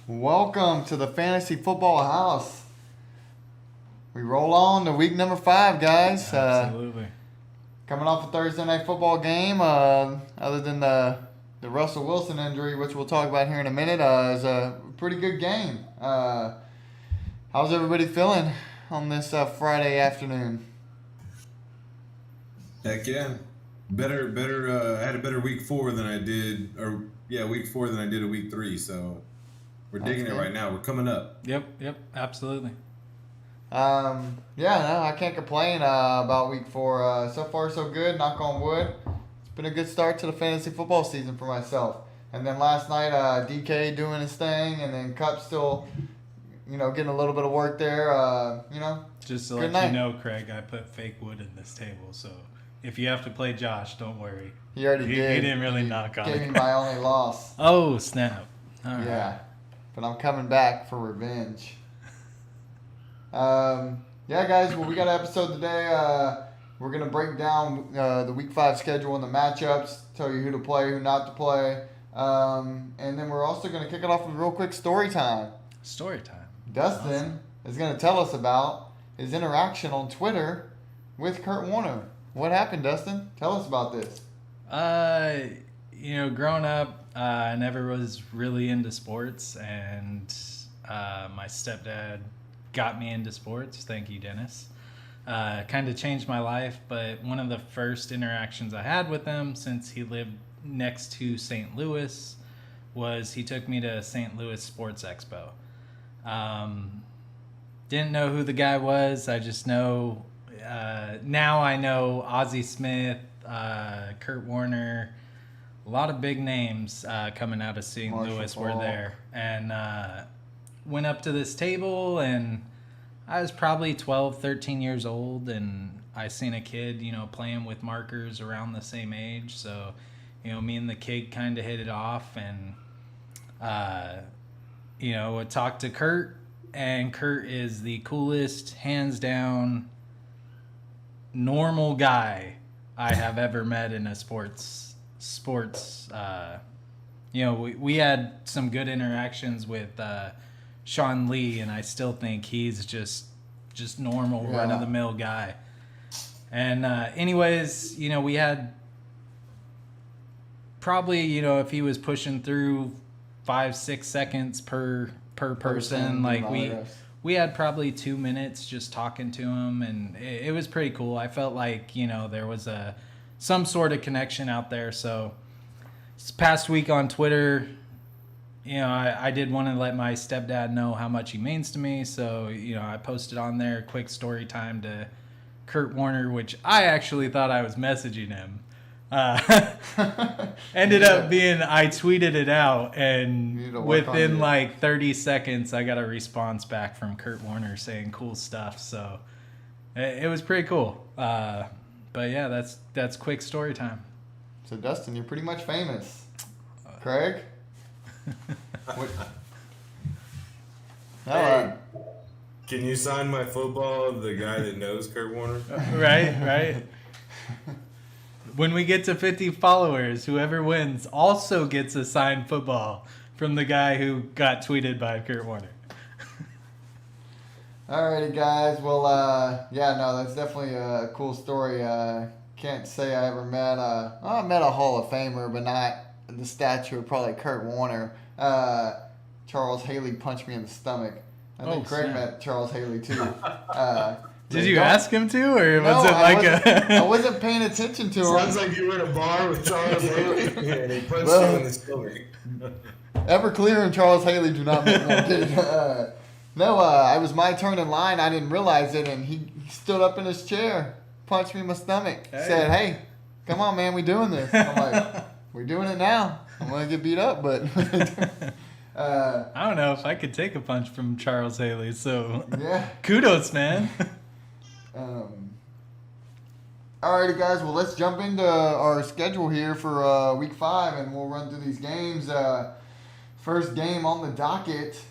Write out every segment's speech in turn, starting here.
Welcome to the Fantasy Football House. We roll on to week number 5, guys. Absolutely. Coming off a Thursday night football game, other than the Russell Wilson injury, which we'll talk about here in a minute, is a pretty good game. How's everybody feeling on this Friday afternoon? Heck yeah. Better. I had a better week 4 than I did, week 4 than I did a week 3. So we're digging it right now. We're coming up. Yep, absolutely. I can't complain about week 4. So far, so good. Knock on wood. It's been a good start to the fantasy football season for myself. And then last night, DK doing his thing, and then Cup still, getting a little bit of work there. Just to let you know, Craig, I put fake wood in this table, so if you have to play Josh, don't worry. He already did. He didn't really knock on it. Gave me my only loss. Oh, snap. All right. Yeah. But I'm coming back for revenge. Guys, we got an episode today. We're going to break down the Week 5 schedule and the matchups, tell you who to play, who not to play. And then we're also going to kick it off with a real quick story time. Story time. Dustin is going to tell us about his interaction on Twitter with Kurt Warner. What happened, Dustin? Tell us about this. Growing up, I never was really into sports, and my stepdad got me into sports. Thank you, Dennis. Kind of changed my life, but one of the first interactions I had with him since he lived next to St. Louis was he took me to St. Louis Sports Expo. Didn't know who the guy was. I just know now I know Ozzie Smith, Kurt Warner, a lot of big names coming out of St. Louis were there. And went up to this table, and I was probably 12, 13 years old, and I seen a kid, playing with markers around the same age. So, me and the kid kind of hit it off, and, I talked to Kurt, and Kurt is the coolest, hands down, normal guy I have ever met in a sports. We had some good interactions with Sean Lee, and I still think he's just normal, run-of-the-mill guy. And anyways, we had probably, if he was pushing through 5-6 seconds per person, like we had probably 2 minutes just talking to him, and it was pretty cool. I felt like, there was some sort of connection out there. So this past week on Twitter, I did want to let my stepdad know how much he means to me. So, I posted on there quick story time to Kurt Warner, which I actually thought I was messaging him. Ended up being I tweeted it out, and within like 30 seconds, I got a response back from Kurt Warner saying cool stuff. So it was pretty cool. But yeah, that's quick story time. So Dustin, you're pretty much famous. Craig? Hey, can you sign my football, the guy that knows Kurt Warner? Right. When we get to 50 followers, whoever wins also gets a signed football from the guy who got tweeted by Kurt Warner. Alrighty, guys. Well, that's definitely a cool story. Can't say I ever met I met a Hall of Famer, but not the stature of probably Kurt Warner. Charles Haley punched me in the stomach. I think Craig met Charles Haley too. Did you ask him to, or was it like I wasn't paying attention to him. Sounds like you were in a bar with Charles Haley and he punched you in the stomach. Everclear and Charles Haley do not make one. It was my turn in line. I didn't realize it, and he stood up in his chair, punched me in my stomach, said, "Hey, come on, man, we doing this." I'm like, "We're doing it now." I'm gonna get beat up, but I don't know if I could take a punch from Charles Haley. So yeah, kudos, man. Alrighty, guys. Well, let's jump into our schedule here for Week 5, and we'll run through these games. First game on the docket,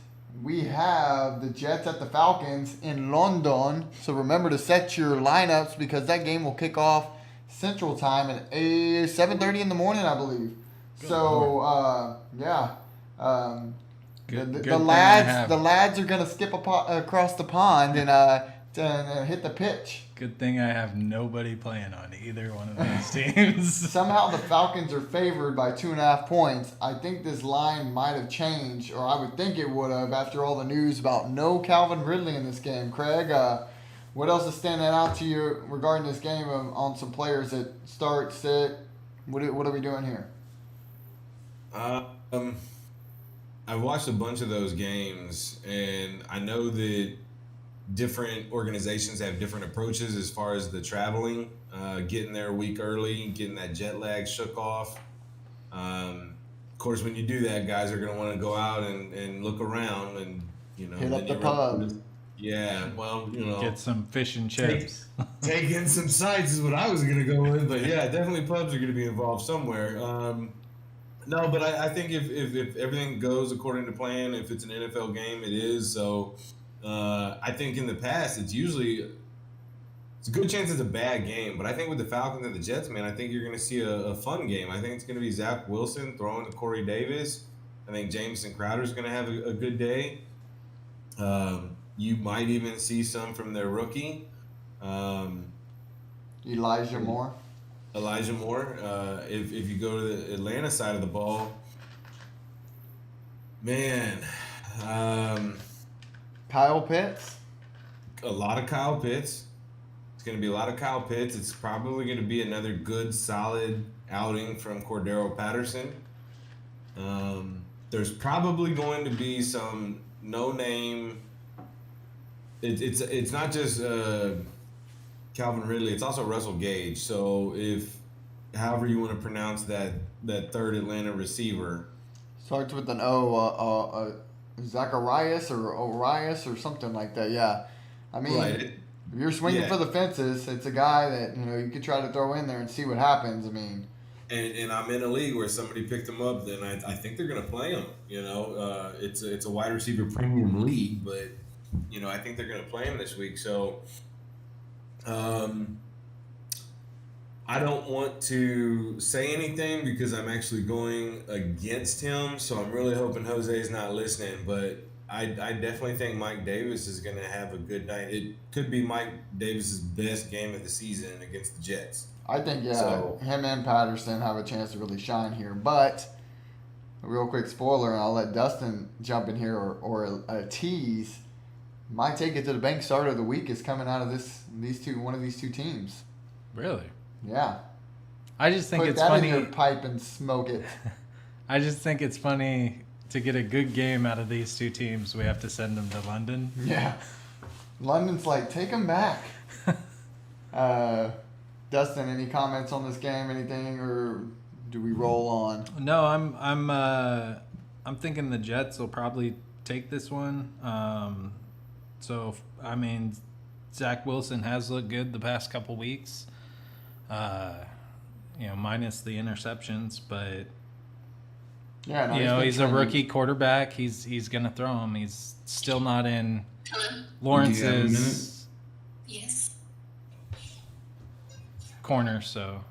we have the Jets at the Falcons in London. So remember to set your lineups because that game will kick off Central Time at 7:30 in the morning, I believe. Good Good the lads are gonna skip across the pond and hit the pitch. Good thing I have nobody playing on either one of those teams. Somehow the Falcons are favored by 2.5 points. I think this line might have changed, or I would think it would have after all the news about no Calvin Ridley in this game. Craig, what else is standing out to you regarding this game on some players that start, sit? What are we doing here? I've watched a bunch of those games, and I know that different organizations have different approaches as far as the traveling, getting there a week early, getting that jet lag shook off. Of course, when you do that, guys are going to want to go out and look around and, hit up the pub. Yeah, well, get some fish and chips. Take in some sights is what I was going to go with, but yeah, definitely pubs are going to be involved somewhere. No, but I think if everything goes according to plan, if it's an NFL game, it is. So I think in the past, it's a good chance it's a bad game. But I think with the Falcons and the Jets, man, I think you're going to see a fun game. I think it's going to be Zach Wilson throwing to Corey Davis. I think Jamison Crowder's going to have a good day. You might even see some from their rookie. Elijah Moore. If you go to the Atlanta side of the ball, man, Kyle Pitts. A lot of Kyle Pitts. It's going to be a lot of Kyle Pitts. It's probably going to be another good, solid outing from Cordero Patterson. There's probably going to be some no-name. It's not just Calvin Ridley. It's also Russell Gage. So however you want to pronounce that third Atlanta receiver, starts with an O. Zacharias or Orias or something like that. Yeah, I mean, right. If you're swinging for the fences, it's a guy that you could try to throw in there and see what happens. I mean, and I'm in a league where somebody picked him up, then I think they're going to play him. It's a wide receiver premium league, but I think they're going to play him this week. So, I don't want to say anything because I'm actually going against him. So I'm really hoping Jose's not listening. But I definitely think Mike Davis is going to have a good night. It could be Mike Davis's best game of the season against the Jets. I think, him and Patterson have a chance to really shine here. But a real quick spoiler, and I'll let Dustin jump in here or a tease. My take it to the bank starter of the week is coming out of one of these two teams. Really? Yeah. I just think Put it's that funny. in your pipe and smoke it. I just think it's funny to get a good game out of these two teams. We have to send them to London. Yeah. London's like, take them back. Dustin, any comments on this game? Anything, or do we roll on? No, I'm thinking the Jets will probably take this one. So I mean, Zach Wilson has looked good the past couple weeks. Minus the interceptions, but he's a rookie quarterback. He's gonna throw him. He's still not in Lawrence's corner, so.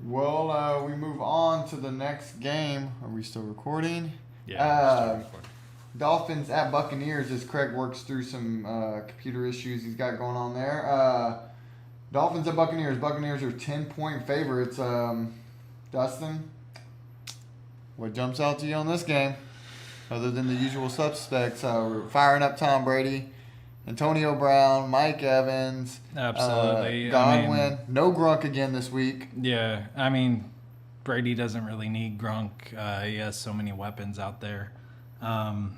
Well, we move on to the next game. Are we still recording? Yeah. We're still recording. Dolphins at Buccaneers as Craig works through some computer issues he's got going on there. Dolphins at Buccaneers. Buccaneers are 10-point favorites. Dustin, what jumps out to you on this game other than the usual suspects? We're firing up Tom Brady, Antonio Brown, Mike Evans. Absolutely. Godwin. No Gronk again this week. Yeah. I mean, Brady doesn't really need Gronk. He has so many weapons out there. I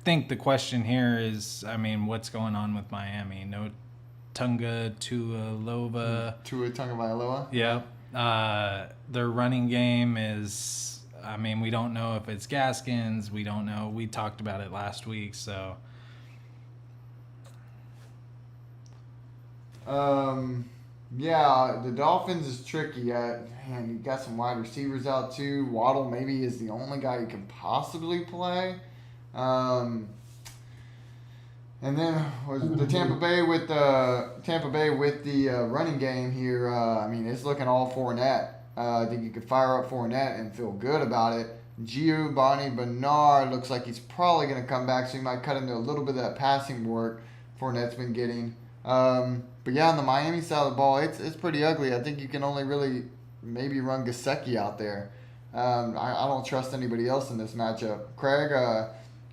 think the question here is, what's going on with Miami? No Tua Tagovailoa. Yeah. Their running game is, we don't know if it's Gaskins. We don't know. We talked about it last week, so. Yeah, the Dolphins is tricky. You got some wide receivers out too. Waddle maybe is the only guy you can possibly play. And then was the Tampa Bay with the running game here. I mean, it's looking all Fournette. I think you could fire up Fournette and feel good about it. Giovanni Bernard looks like he's probably going to come back, so you might cut into a little bit of that passing work Fournette's been getting. But yeah, on the Miami side of the ball, it's pretty ugly. I think you can only really maybe run Gesicki out there. I don't trust anybody else in this matchup. Craig,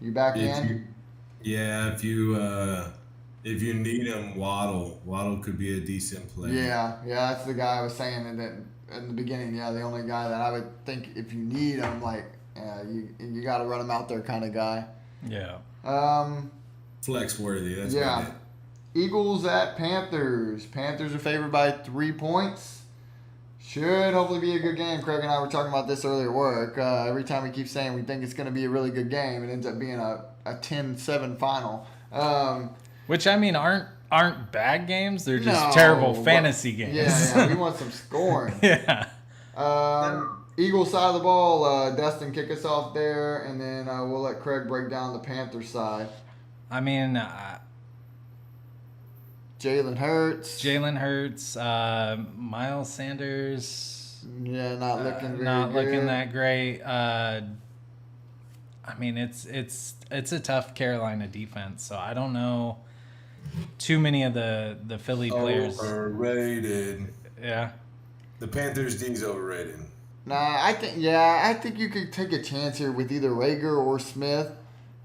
you back in? Yeah, if you need him, Waddle could be a decent play. Yeah, that's the guy I was saying in the beginning. Yeah, the only guy that I would think if you need him, like you got to run him out there kind of guy. Yeah. Flex worthy. That's yeah. about it. Eagles at Panthers. Panthers are favored by 3 points. Should hopefully be a good game. Craig and I were talking about this earlier at work. Every time we keep saying we think it's going to be a really good game, it ends up being a 10-7 final. Which, I mean, aren't bad games. They're just terrible fantasy games. Yeah, we want some scoring. Yeah. Eagles side of the ball, Dustin, kick us off there, and then we'll let Craig break down the Panthers side. I mean, Jalen Hurts, Miles Sanders. Yeah, not looking very not good. looking that great. I mean, it's a tough Carolina defense, so I don't know too many of the Philly players. Overrated. Yeah. The Panthers D's overrated. Nah, I think you could take a chance here with either Rager or Smith.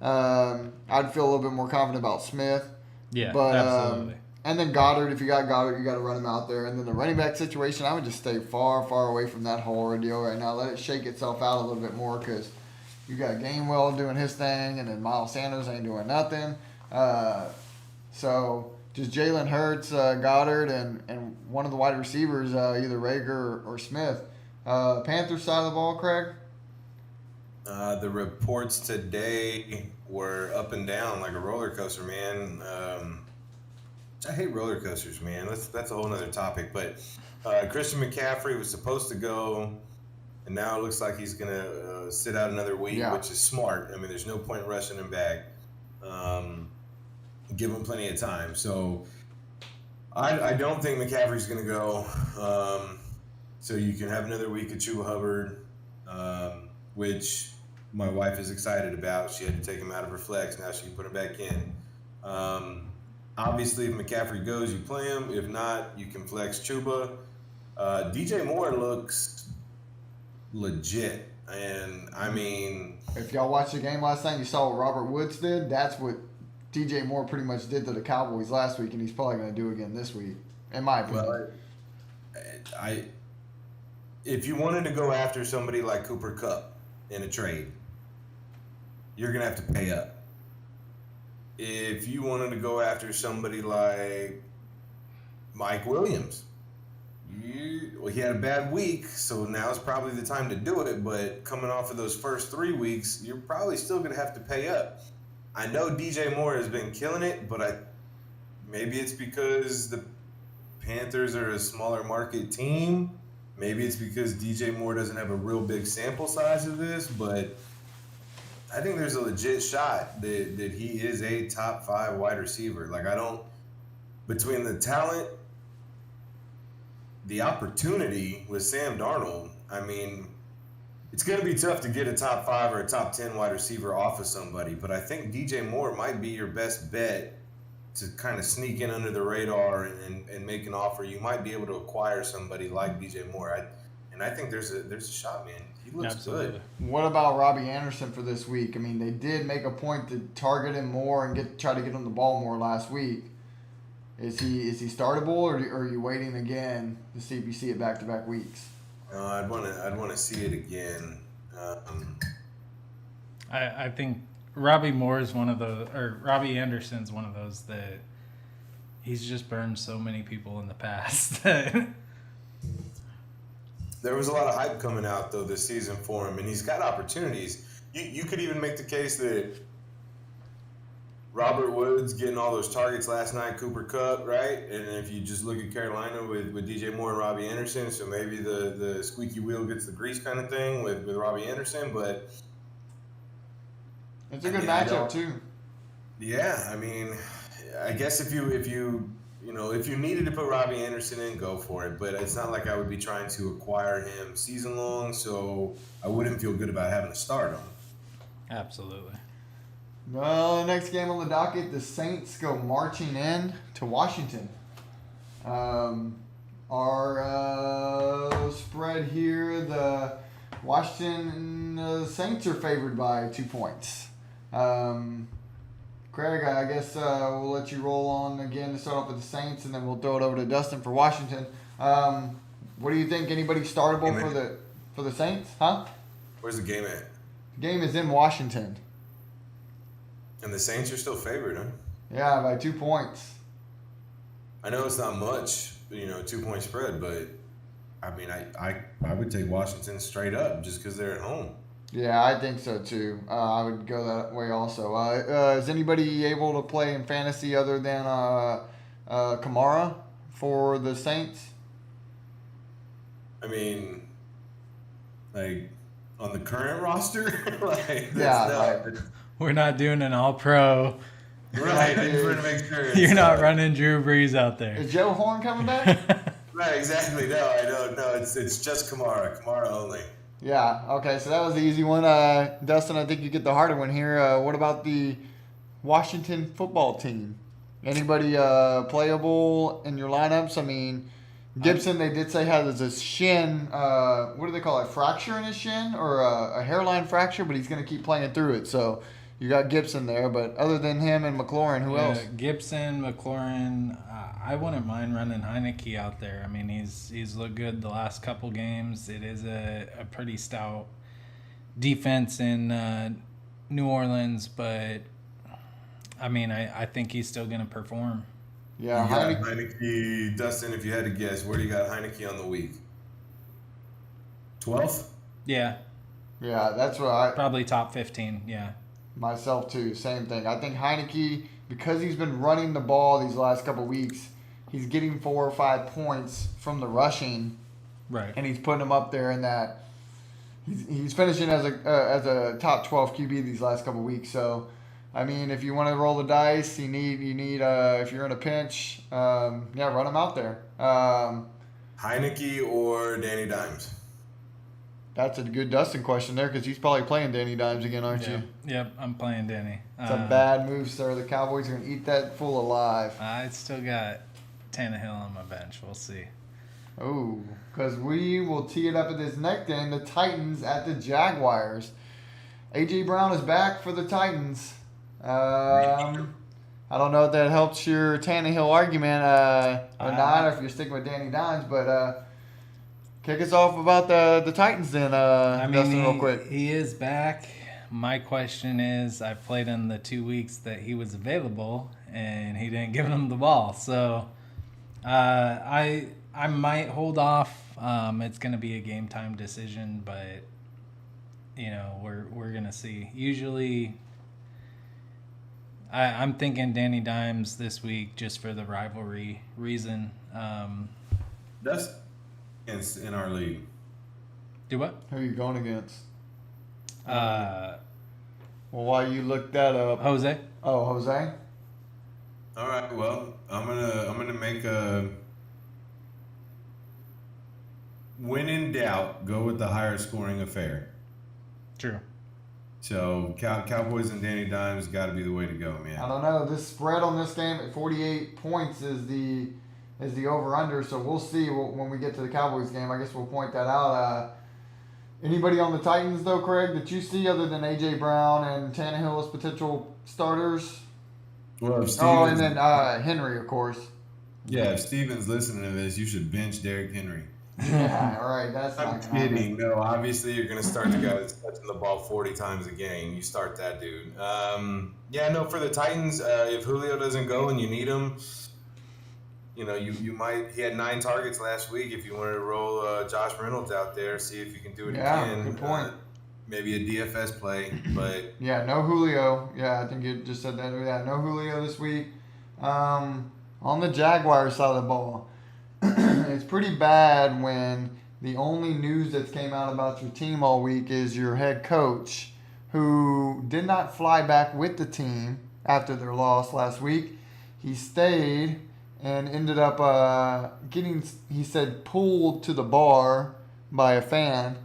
I'd feel a little bit more confident about Smith. Yeah, but, absolutely. And then Goddard, if you got Goddard, you got to run him out there. And then the running back situation, I would just stay far, far away from that whole ordeal right now. Let it shake itself out a little bit more because you got Gainwell doing his thing, and then Miles Sanders ain't doing nothing. So just Jalen Hurts, Goddard, and one of the wide receivers, either Rager or Smith. Panthers side of the ball, Craig? The reports today were up and down like a roller coaster, man. I hate roller coasters, man. That's a whole other topic. But Christian McCaffrey was supposed to go, and now it looks like he's going to sit out another week, which is smart. I mean, there's no point rushing him back. Give him plenty of time. So I don't think McCaffrey's going to go. So you can have another week of Chuba Hubbard, which my wife is excited about. She had to take him out of her flex. Now she can put him back in. Obviously, if McCaffrey goes, you play him. If not, you can flex Chuba. DJ Moore looks legit. And, I mean... If y'all watched the game last night, you saw what Robert Woods did. That's what DJ Moore pretty much did to the Cowboys last week, and he's probably going to do again this week, in my opinion. Well, if you wanted to go after somebody like Cooper Kupp in a trade, you're going to have to pay up. If you wanted to go after somebody like Mike Williams, he had a bad week, so now is probably the time to do it. But coming off of those first 3 weeks, you're probably still going to have to pay up. I know DJ Moore has been killing it, but maybe it's because the Panthers are a smaller market team. Maybe it's because DJ Moore doesn't have a real big sample size of this, but I think there's a legit shot that he is a top 5 wide receiver. Like, between the talent, the opportunity with Sam Darnold, I mean, it's going to be tough to get a top 5 or a top 10 wide receiver off of somebody, but I think DJ Moore might be your best bet to kind of sneak in under the radar and make an offer. You might be able to acquire somebody like DJ Moore. I think there's a shot, man. He looks good. What about Robbie Anderson for this week? I mean, they did make a point to target him more and try to get him the ball more last week. Is he startable, or are you waiting again to see if you see it back-to-back weeks? I'd want to see it again. I think Robbie Anderson's one of those that he's just burned so many people in the past. There was a lot of hype coming out, though, this season for him, and he's got opportunities. You could even make the case that Robert Woods getting all those targets last night, Cooper Kupp, right? And if you just look at Carolina with DJ Moore and Robbie Anderson, so maybe the squeaky wheel gets the grease kind of thing with Robbie Anderson, but... It's a good matchup, too. Yeah, I mean, I guess if you needed to put Robbie Anderson in, go for it. But it's not like I would be trying to acquire him season long, so I wouldn't feel good about having to start him. Absolutely. Well, the next game on the docket, the Saints go marching in to Washington. Our spread here, the Washington Saints are favored by 2 points. Craig, I guess we'll let you roll on again to start off with the Saints, and then we'll throw it over to Dustin for Washington. What do you think? Anybody startable for the Saints? Huh? Where's the game at? The game is in Washington. And the Saints are still favored, huh? Yeah, by 2 points. I know it's not much, 2-point spread, but I mean, I would take Washington straight up just because they're at home. Yeah, I think so too. I would go that way also. Is anybody able to play in fantasy other than Kamara for the Saints? I mean, like on the current roster, We're not doing an all-pro. Right, I just want to make sure. You're not running Drew Brees out there. Is Joe Horn coming back? Right, exactly. No, I don't know. It's just Kamara only. Yeah, okay, so that was the easy one. Dustin, I think you get the harder one here. What about the Washington football team? Anybody playable in your lineups? I mean, Gibson, they did say has a shin, what do they call it, fracture in his shin? Or a hairline fracture, but he's going to keep playing through it. So you got Gibson there, but other than him and McLaurin, who else? Gibson, McLaurin. I wouldn't mind running Heineke out there. I mean, he's looked good the last couple games. It is a pretty stout defense in New Orleans, but I mean, I think he's still going to perform. Yeah, Heineke. Dustin, if you had to guess, where do you got Heineke on the week? 12th? Yeah. Yeah, that's what probably top 15, yeah. Myself too, same thing. I think Heineke, because he's been running the ball these last couple weeks, he's getting 4 or 5 points from the rushing, right? And he's putting him up there in that. He's finishing as a top 12 QB these last couple weeks. So, I mean, if you want to roll the dice, you need if you're in a pinch, run him out there. Heineke or Danny Dimes? That's a good Dustin question there because he's probably playing Danny Dimes again, aren't you? Yep, I'm playing Danny. It's a bad move, sir. The Cowboys are going to eat that fool alive. I still got Tannehill on my bench. We'll see. Oh, because we will tee it up at this next game, the Titans at the Jaguars. A.J. Brown is back for the Titans. I don't know if that helps your Tannehill argument or not, or if you're sticking with Danny Dimes, but kick us off about the Titans then, Dustin, real quick. He is back. My question is, I played in the 2 weeks that he was available, and he didn't give him the ball. So I might hold off. It's going to be a game time decision, but we're going to see. Usually, I'm thinking Danny Dimes this week just for the rivalry reason. That's in our league. Do what? Who are you going against? Well, while you look that up, Jose. Oh, Jose. All right. Well, I'm gonna make a when in doubt, go with the higher scoring affair. True. So Cowboys and Danny Dimes got to be the way to go, man. I don't know. This spread on this game at 48 points is the over-under, so we'll see when we get to the Cowboys game. I guess we'll point that out. Anybody on the Titans, though, Craig, that you see other than A.J. Brown and Tannehill as potential starters? Well, and then Henry, of course. Yeah, if Steven's listening to this, you should bench Derrick Henry. Yeah, all right. That's I'm not gonna kidding. happen. No, obviously you're going to start the guy that's touching the ball 40 times a game. You start that dude. For the Titans, if Julio doesn't go and you need him, you might. He had 9 targets last week. If you wanted to roll Josh Reynolds out there, see if you can do it again. Good point. Maybe a DFS play, but yeah, no Julio. Yeah, I think you just said that. Yeah, no Julio this week. On the Jaguars side of the ball, it's pretty bad when the only news that's came out about your team all week is your head coach, who did not fly back with the team after their loss last week. He stayed and ended up getting, he said, pulled to the bar by a fan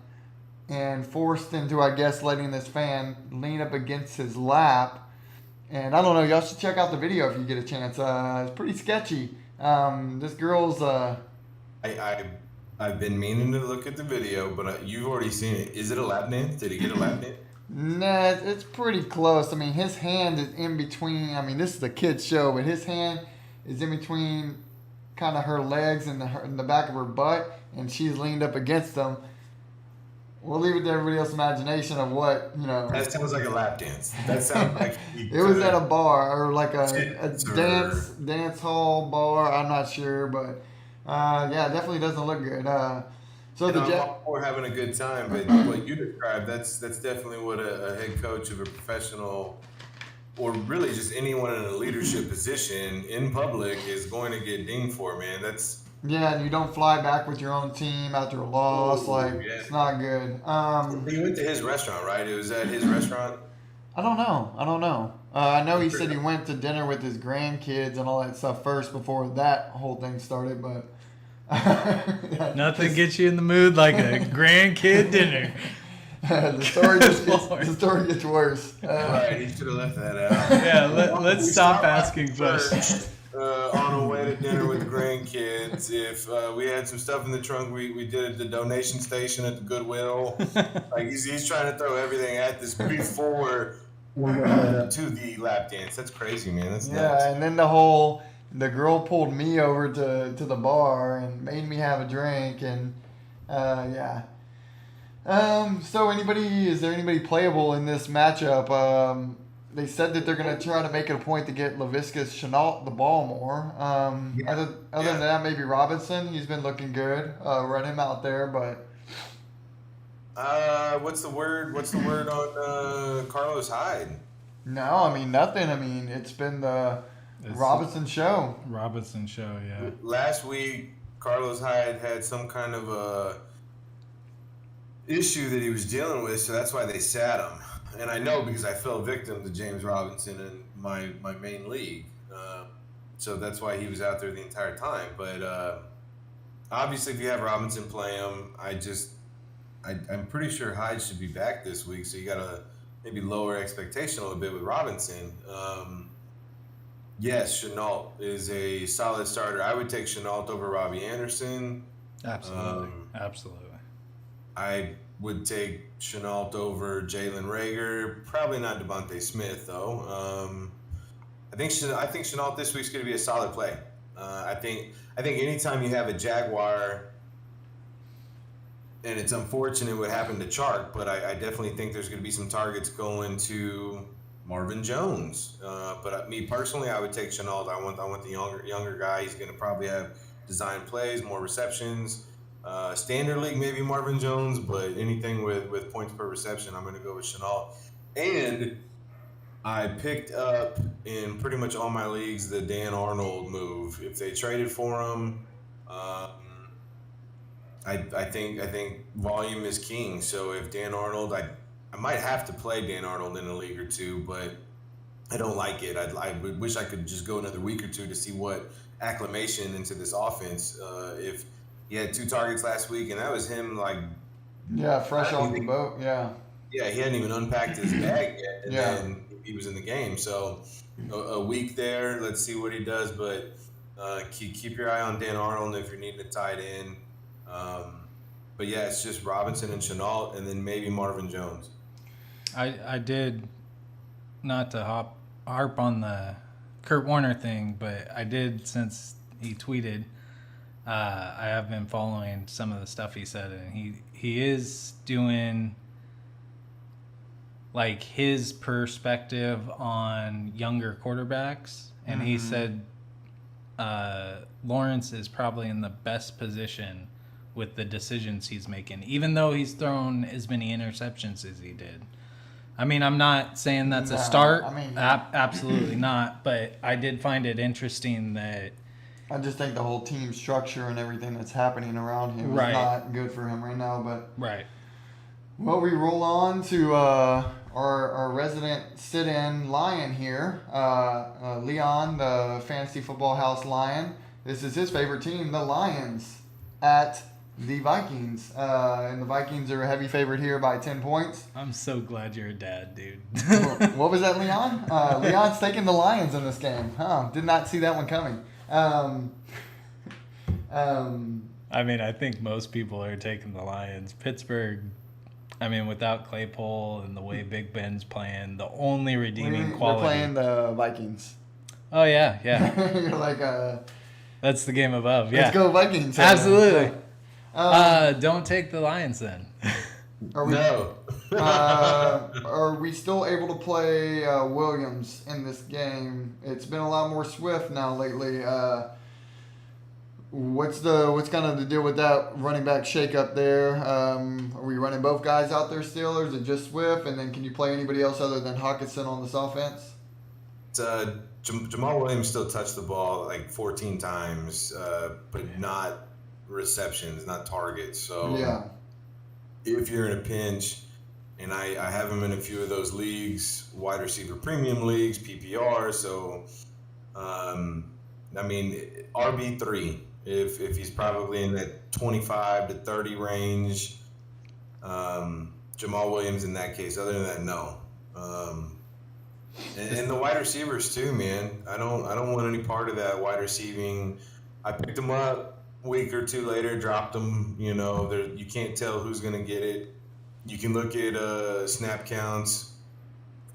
and forced into, I guess, letting this fan lean up against his lap. And I don't know, y'all should check out the video if you get a chance. It's pretty sketchy. This girl's... I've been meaning to look at the video, but you've already seen it. Is it a lap dance? Did he get a lap dance? Nah, it's pretty close. I mean, his hand is in between. I mean, this is a kid's show, but his hand is in between kind of her legs and the back of her butt, and she's leaned up against him. We'll leave it to everybody else's imagination of what, you know. That sounds like a lap dance. That sounds like... It was at a bar or like a dance hall bar. I'm not sure, but yeah, it definitely doesn't look good. So and the I'm all for having a good time, but what you described, that's definitely what a head coach of a professional, or really just anyone in a leadership position in public, is going to get dinged for, man. That's... Yeah, and you don't fly back with your own team after a loss. It's not good. He went to his restaurant, right? It was at his restaurant? I don't know. I know he said he went to dinner with his grandkids and all that stuff first before that whole thing started, but... Nothing gets you in the mood like a grandkid dinner. the story gets worse. Right, he should have left that out. Yeah, let's stop asking questions. On a way to dinner with the grandkids. If we had some stuff in the trunk, we did at the donation station at the Goodwill. Like he's trying to throw everything at this before we went to the lap dance. That's crazy, man. That's nuts. And then the girl pulled me over to the bar and made me have a drink, and yeah. So is there anybody playable in this matchup? They said that they're going to try to make it a point to get Laviska Shenault the ball more. Other than that, maybe Robinson. He's been looking good. Run him out there, but... What's the word on Carlos Hyde? No, I mean, nothing. I mean, it's been the Robinson show. Robinson show, yeah. Last week, Carlos Hyde had some kind of a issue that he was dealing with, so that's why they sat him. And I know because I fell victim to James Robinson in my main league. So that's why he was out there the entire time. But obviously, if you have Robinson play him, I'm pretty sure Hyde should be back this week. So you got to maybe lower expectation a little bit with Robinson. Yes, Shenault is a solid starter. I would take Shenault over Robbie Anderson. Absolutely. I would take Shenault over Jalen Reagor. Probably not Devontae Smith though. I think Shenault this week's going to be a solid play. I think anytime you have a Jaguar, and it's unfortunate what happened to Chark, but I definitely think there's going to be some targets going to Marvin Jones. But me personally, I would take Shenault. I want the younger guy. He's going to probably have design plays, more receptions. Standard league, maybe Marvin Jones, but anything with points per reception, I'm going to go with Shenault. And I picked up in pretty much all my leagues the Dan Arnold move. If they traded for him, I think volume is king. So if Dan Arnold, I might have to play Dan Arnold in a league or two, but I don't like it. I wish I could just go another week or two to see what acclimation into this offense. If he had 2 targets last week, and that was him fresh off the boat. Yeah, he hadn't even unpacked his bag yet, and then he was in the game. So a week there, let's see what he does. But keep your eye on Dan Arnold if you're needing a tight end. But yeah, it's just Robinson and Shenault, and then maybe Marvin Jones. I did, not to harp on the Kurt Warner thing, but I did, since he tweeted. I have been following some of the stuff he said, and he is doing like his perspective on younger quarterbacks, and he said Lawrence is probably in the best position with the decisions he's making, even though he's thrown as many interceptions as he did. I mean, I'm not saying that's a start. I mean, absolutely not. But I did find it interesting that I just think the whole team structure and everything that's happening around him is not good for him right now. But right. Well, we roll on to our our resident sit-in Lion here, Leon, the Fantasy Football House Lion. This is his favorite team, the Lions, at the Vikings. And the Vikings are a heavy favorite here by 10 points. I'm so glad you're a dad, dude. What was that, Leon? Leon's taking the Lions in this game. Did not see that one coming. I mean, I think most people are taking the Lions. Pittsburgh, I mean, without Claypool and the way Big Ben's playing, the only redeeming quality. We're playing the Vikings. Oh, yeah. You're like, that's the game above, yeah. Let's go Vikings. Absolutely. Don't take the Lions then. No. Are we still able to play Williams in this game? It's been a lot more Swift now lately. What's kind of the deal with that running back shakeup there? Are we running both guys out there still, or is it just Swift? And then can you play anybody else other than Hawkinson on this offense? Jamal Williams still touched the ball like 14 times, but not receptions, not targets. So yeah, if you're in a pinch, and I have him in a few of those leagues, wide receiver premium leagues, PPR. So, I mean, RB3. If he's probably in that 25 to 30 range, Jamal Williams in that case. Other than that, no. And the wide receivers too, man. I don't want any part of that wide receiving. I picked them up a week or two later, dropped them. You know, you can't tell who's gonna get it. You can look at snap counts.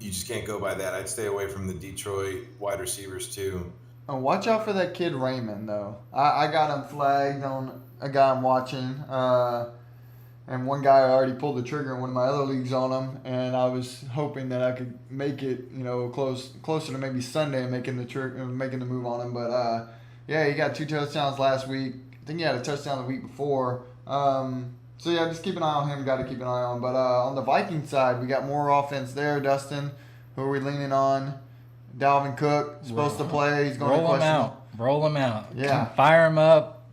You just can't go by that. I'd stay away from the Detroit wide receivers too. Oh, watch out for that kid Raymond, though. I got him flagged on a guy I'm watching. And one guy already pulled the trigger in one of my other leagues on him. And I was hoping that I could make it, closer to maybe Sunday making the move on him. But, yeah, he got 2 touchdowns last week. I think he had a touchdown the week before. So, yeah, just keep an eye on him. Got to keep an eye on. But on the Viking side, we got more offense there. Dustin, who are we leaning on? Dalvin Cook, supposed to play. He's going to be questionable. Roll him out. Yeah. Fire him up.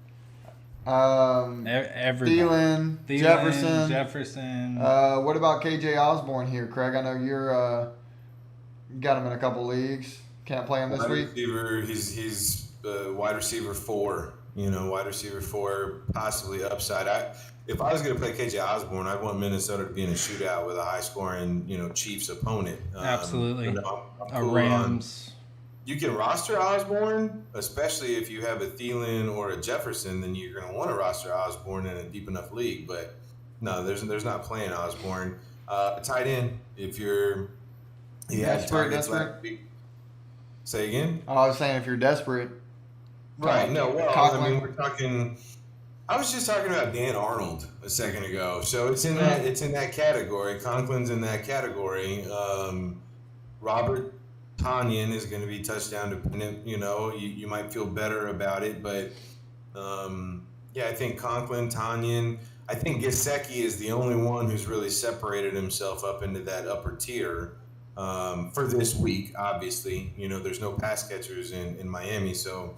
Everybody. Thielen, Jefferson. What about KJ Osborne here, Craig? I know you got him in a couple leagues. Can't play him this week. He's wide receiver 4. Wide receiver 4, possibly upside. If I was going to play KJ Osborne, I'd want Minnesota to be in a shootout with a high-scoring, Chiefs opponent. Absolutely. I'm cool Rams. You can roster Osborne, especially if you have a Thielen or a Jefferson. Then you're going to want to roster Osborne in a deep enough league. But no, there's not playing Osborne. Tight end, if you're desperate. Say again. I was saying if you're desperate. Right. No. Well, we're talking. I was just talking about Dan Arnold a second ago, so it's in that category. Conklin's in that category. Robert Tonyan is going to be touchdown dependent. You might feel better about it, but I think Conklin, Tonyan. I think Gesicki is the only one who's really separated himself up into that upper tier for this week. Obviously, there's no pass catchers in Miami, so.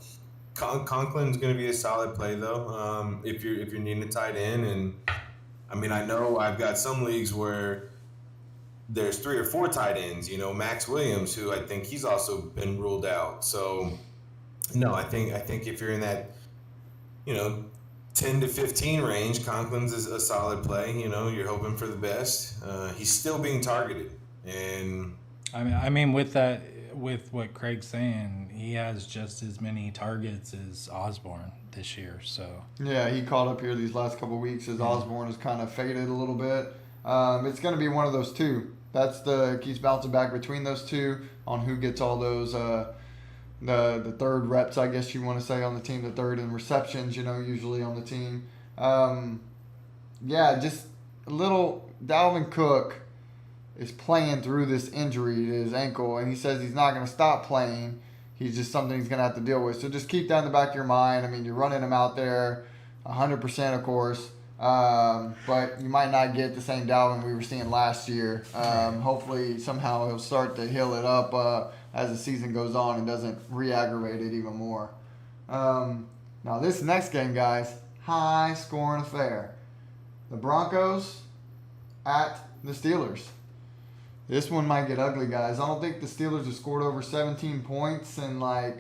Conklin's going to be a solid play though. If you're needing a tight end, and I know I've got some leagues where there's 3 or 4 tight ends. Max Williams, who I think he's also been ruled out. So no, I think if you're in that 10 to 15 range, Conklin's is a solid play. You're hoping for the best. He's still being targeted, and with what Craig's saying, he has just as many targets as Osborne this year. So yeah, he caught up here these last couple of weeks as Osborne has kind of faded a little bit. It's going to be one of those two. Keeps bouncing back between those two on who gets all those the third reps, I guess you want to say, on the team, the third in receptions. Usually on the team. Just a little Dalvin Cook is playing through this injury to his ankle, and he says he's not going to stop playing. He's just something he's going to have to deal with. So just keep that in the back of your mind. You're running him out there 100%, of course, but you might not get the same Dalvin we were seeing last year. Hopefully, somehow he'll start to heal it up as the season goes on and doesn't re-aggravate it even more. Now, this next game, guys, high-scoring affair. The Broncos at the Steelers. This one might get ugly, guys. I don't think the Steelers have scored over 17 points, and I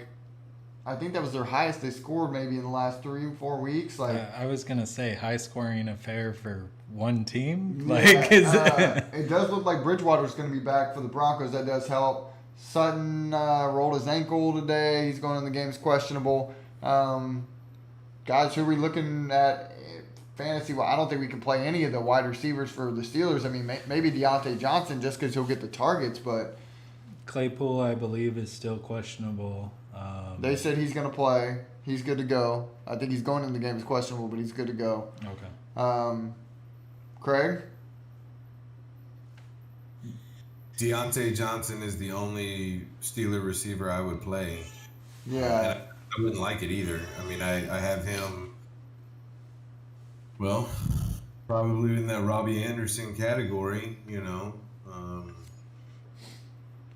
think that was their highest they scored maybe in the last 3 or 4 weeks. I was gonna say high scoring affair for one team. It does look like Bridgewater's going to be back for the Broncos. That does help. Sutton rolled his ankle today. He's going in the game as questionable. Guys, who are we looking at fantasy? Well, I don't think we can play any of the wide receivers for the Steelers. I mean, maybe Deontay Johnson just because he'll get the targets, but Claypool, I believe, is still questionable. They said he's going to play. He's good to go. I think he's going in the game as questionable, but he's good to go. Okay. Craig? Deontay Johnson is the only Steeler receiver I would play. Yeah. I wouldn't like it either. I mean, I have him, well, probably in that Robbie Anderson category,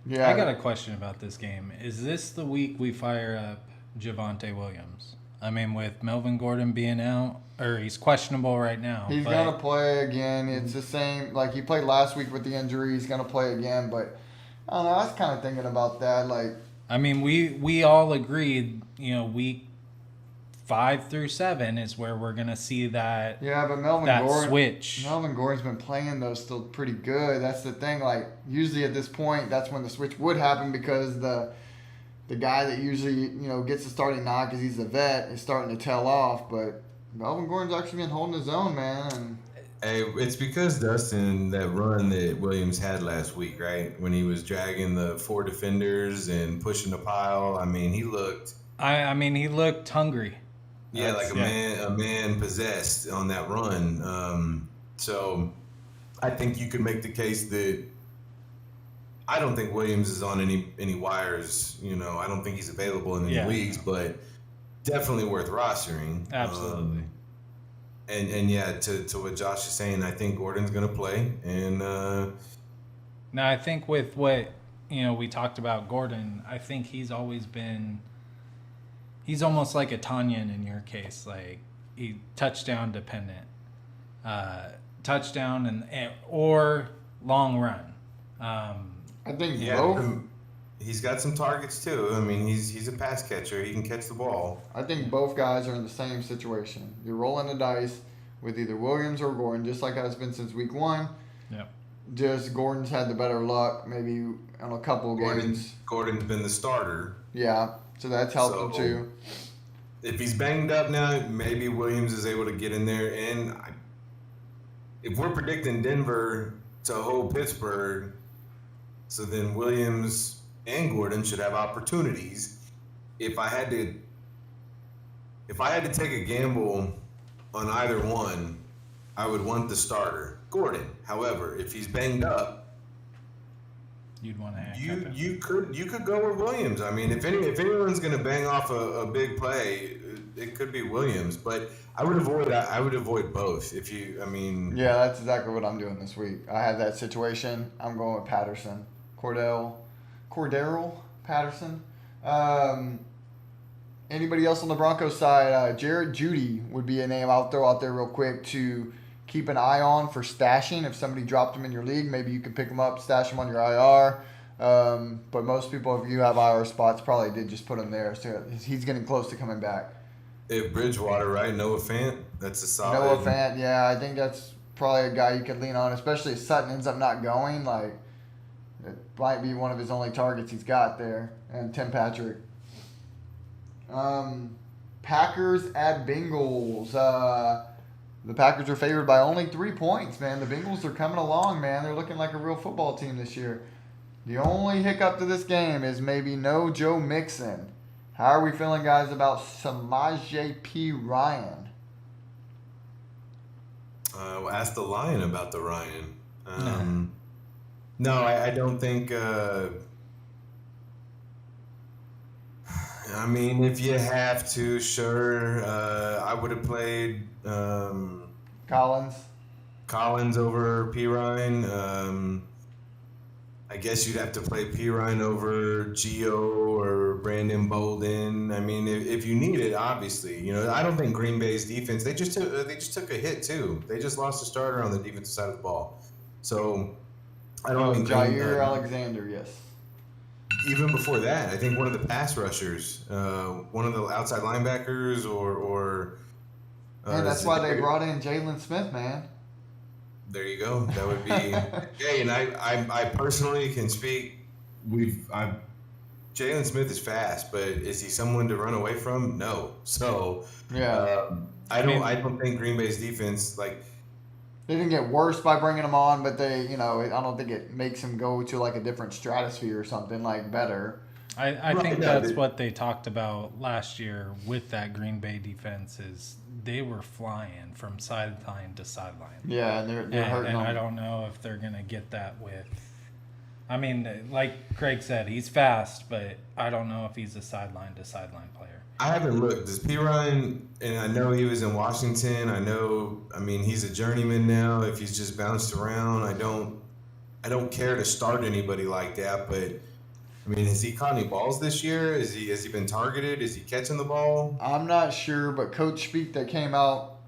Yeah. I got a question about this game. Is this the week we fire up Javonte Williams? I mean, with Melvin Gordon being out, or he's questionable right now. He's going to play again. It's the same. Like, he played last week with the injury. He's going to play again. But, I don't know. I was kind of thinking about that. I mean, we all agreed, week 5 through 7 is where we're going to see that Yeah, but Melvin Gordon, switch. Melvin Gordon's been playing, though, still pretty good. That's the thing. Usually at this point, that's when the switch would happen because the guy that usually, gets the starting nod because he's a vet is starting to tail off. But Melvin Gordon's actually been holding his own, man. Hey, it's because Dustin, that run that Williams had last week, right? When he was dragging the 4 defenders and pushing the pile. I mean, he looked... he looked hungry. Yeah, like a man possessed on that run. So I think you could make the case that I don't think Williams is on any wires. I don't think he's available in any leagues, but definitely worth rostering. Absolutely. And yeah, to what Josh is saying, I think Gordon's going to play. And now I think with what we talked about Gordon, I think he's always been. He's almost like a Tanyan in your case, like he touchdown dependent, touchdown and or long run. I think both. He's got some targets too. I mean, he's a pass catcher. He can catch the ball. I think both guys are in the same situation. You're rolling the dice with either Williams or Gordon, just like it's been since week 1. Yep. Just Gordon's had the better luck, maybe on a couple of games. Gordon's been the starter. Yeah, so that's helped him too. If he's banged up now, maybe Williams is able to get in there. And if we're predicting Denver to hold Pittsburgh, so then Williams and Gordon should have opportunities. If I had to take a gamble on either one, I would want the starter, Gordon. However, if he's banged up, you'd want to you could go with Williams. I mean, if anyone's going to bang off a big play, it could be Williams. But I would avoid both. Yeah, that's exactly what I'm doing this week. I have that situation. I'm going with Patterson, Cordero Patterson. Anybody else on the Broncos side? Jared Jeudy would be a name I'll throw out there real quick to keep an eye on for stashing. If somebody dropped him in your league, maybe you can pick him up, stash him on your IR. But most people, if you have IR spots, probably did just put him there. So he's getting close to coming back. If Bridgewater, right? Noah Fant, that's a solid. Noah Fant, yeah. I think that's probably a guy you could lean on, especially if Sutton ends up not going. It might be one of his only targets he's got there. And Tim Patrick. Packers at Bengals. The Packers are favored by only 3 points, man. The Bengals are coming along, man. They're looking like a real football team this year. The only hiccup to this game is maybe no Joe Mixon. How are we feeling, guys, about Samaje P. Ryan? Ask the Lion about the Ryan. No, I don't think... I mean, if you have to, sure. I would have played Collins over P. Ryan. I guess you'd have to play P. Ryan over Gio or Brandon Bolden. I mean, if you need it, obviously. I don't think Green Bay's defense. They just took a hit too. They just lost a starter on the defensive side of the ball. So I don't think Jair Alexander, yes. Even before that, I think one of the pass rushers, one of the outside linebackers, or and that's why they brought in Jalen Smith, man. There you go. That would be hey, and I personally can speak. Jalen Smith is fast, but is he someone to run away from? No. So yeah, I don't think Green Bay's defense like. They didn't get worse by bringing him on, but I don't think it makes him go to like a different stratosphere or something like better. I think that's what they talked about last year with that Green Bay defense is they were flying from sideline to sideline. Yeah, and they're hurting them. I don't know if they're going to get that with. I mean, like Craig said, he's fast, but I don't know if he's a sideline to sideline player. I haven't looked. Does P. Ryan, and I know he was in Washington. I mean, he's a journeyman now. If he's just bounced around, I don't care to start anybody like that. But I mean, has he caught any balls this year? Has he been targeted? Is he catching the ball? I'm not sure, but Coach Speak that came out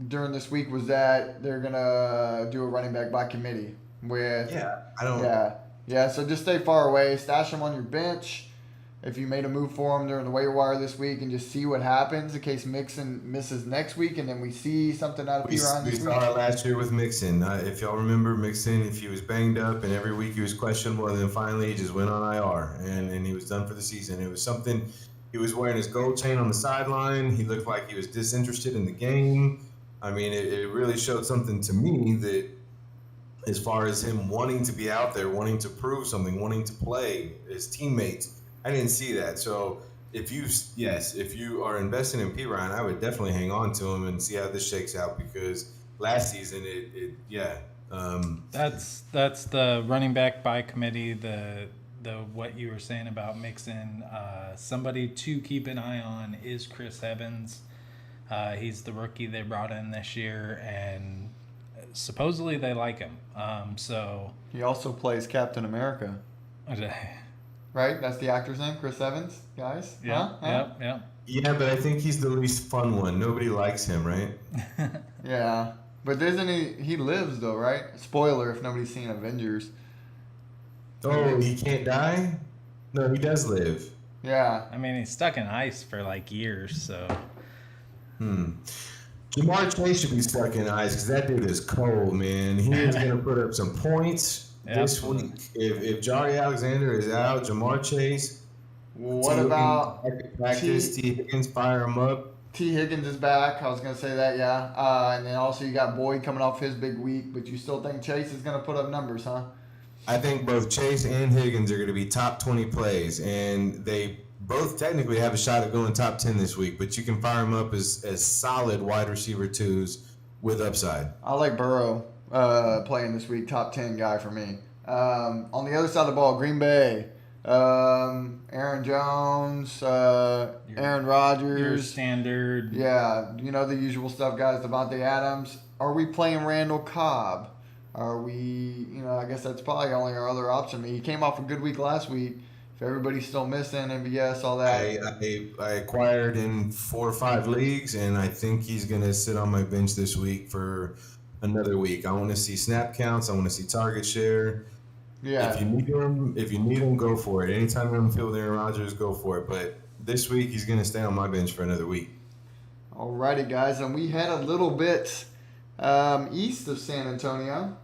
during this week was that they're gonna do a running back by committee with. Yeah. So just stay far away. Stash him on your bench. If you made a move for him during the waiver wire this week, and just see what happens in case Mixon misses next week, and then we see something out of P. Ryan this week. We saw it last year with Mixon. If y'all remember Mixon, if he was banged up and every week he was questionable, and then finally he just went on IR and he was done for the season. It was something. He was wearing his gold chain on the sideline. He looked like he was disinterested in the game. I mean, it really showed something to me that as far as him wanting to be out there, wanting to prove something, wanting to play his teammates. I didn't see that. So if you are investing in P. Ryan, I would definitely hang on to him and see how this shakes out because last season That's the running back by committee. The what you were saying about Mixon. Somebody to keep an eye on is Chris Evans. He's the rookie they brought in this year, and supposedly they like him. So he also plays Captain America. Right? That's the actor's name, Chris Evans, guys? Yeah, yeah. Yeah, but I think he's the least fun one. Nobody likes him, right? Yeah. But isn't he lives, though, right? Spoiler if nobody's seen Avengers. Oh, he can't die? No, he does live. Yeah. I mean, he's stuck in ice for, years, so... Jamar Chase should be stuck in ice because that dude is cold, man. He is going to put up some points. This week, if Jair Alexander is out, Jamar Chase. What about practice? T. Higgins, fire him up. T. Higgins is back. I was gonna say that, yeah. And then also you got Boyd coming off his big week, but you still think Chase is gonna put up numbers, huh? I think both Chase and Higgins are gonna be top 20 plays, and they both technically have a shot at going top 10 this week. But you can fire them up as solid wide receiver twos with upside. I like Burrow. Playing this week, top 10 guy for me. On the other side of the ball, Green Bay, Aaron Jones, Aaron Rodgers. Your standard. Yeah, the usual stuff, guys. Devontae Adams. Are we playing Randall Cobb? Are we, I guess that's probably only our other option. He came off a good week last week. If everybody's still missing, MVS, all that. I acquired in 4 or 5 leagues, and I think he's going to sit on my bench this week for another week. I want to see snap counts. I want to see target share. Yeah. If you need him, go for it. Anytime you're on the field with Aaron Rodgers, go for it. But this week, he's going to stay on my bench for another week. Alrighty, guys. And we head a little bit east of San Antonio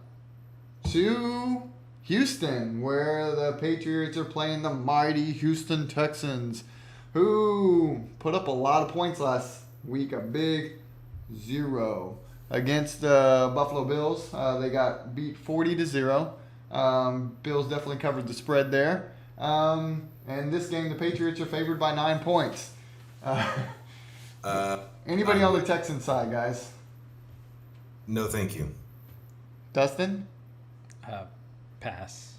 to Houston, where the Patriots are playing the mighty Houston Texans, who put up a lot of points last week, a big 0. Against the Buffalo Bills. They got beat 40-0. Bills definitely covered the spread there. And this game, the Patriots are favored by 9 points. Anybody on the Texans side, guys? No, thank you. Dustin? Pass.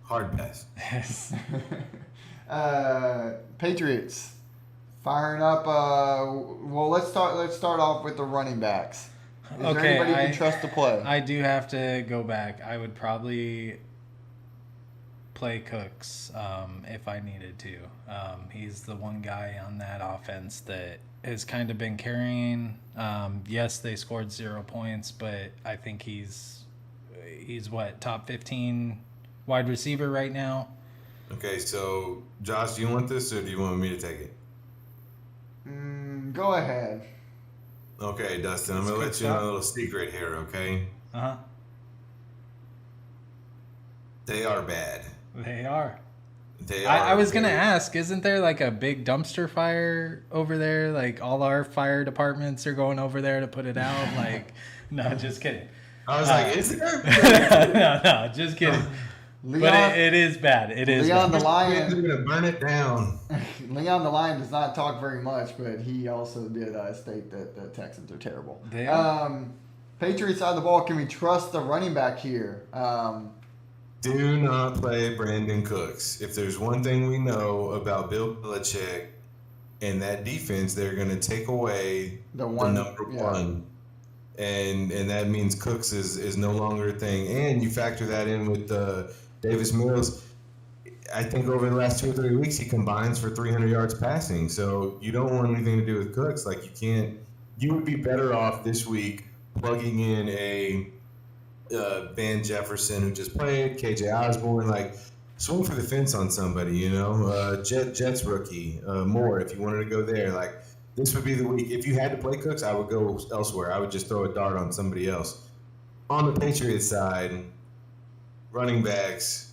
Hard pass. Patriots firing up. Well, let's start off with the running backs. Is there anybody you can trust to play? I do have to go back. I would probably play Cooks if I needed to. He's the one guy on that offense that has kind of been carrying. Yes, they scored 0 points, but I think he's he's top 15 wide receiver right now. Okay, so Josh, do you want this or do you want me to take it? Go ahead. Okay, Dustin, I'm going to let you know a little secret here, okay? Uh-huh. They are bad. They are. They are. I was going to ask, isn't there like a big dumpster fire over there? Like all our fire departments are going over there to put it out? Like, no, just kidding. I was like, is there? no, just kidding. Leon, but it is bad. It is Leon bad. the Lion. They're going to burn it down. Leon the Lion does not talk very much, but he also did state that the Texans are terrible. They are. Patriots side of the ball, can we trust the running back here? Do not play Brandon Cooks. If there's one thing we know about Bill Belichick and that defense, they're going to take away the number one. And that means Cooks is no longer a thing. And you factor that in with Davis Mills. I think over the last 2 or 3 weeks, he combines for 300 yards passing. So you don't want anything to do with Cooks. Like you would be better off this week plugging in a Van Jefferson who just played, KJ Osborne, like swing for the fence on somebody, Jets rookie, Moore, if you wanted to go there. Like this would be the week. If you had to play Cooks, I would go elsewhere. I would just throw a dart on somebody else. On the Patriots side, running backs,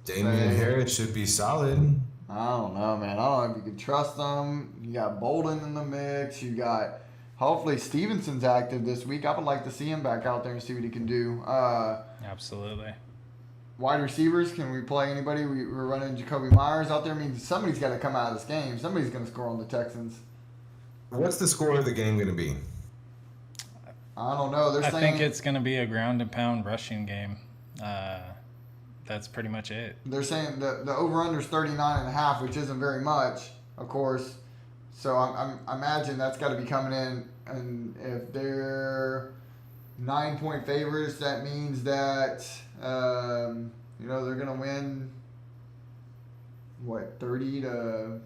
Damian Harris should be solid. I don't know, man. I don't know if you can trust them. You got Bolden in the mix. You got, hopefully, Stevenson's active this week. I would like to see him back out there and see what he can do. Absolutely. Wide receivers, can we play anybody? We're running Jacoby Myers out there. I mean, somebody's got to come out of this game. Somebody's going to score on the Texans. What's the score of the game going to be? I don't know. I think it's going to be a ground and pound rushing game. That's pretty much it. They're saying the over-under is 39.5, which isn't very much, of course. So I imagine that's got to be coming in. And if they're 9-point favorites, that means that, they're going to win, 30 to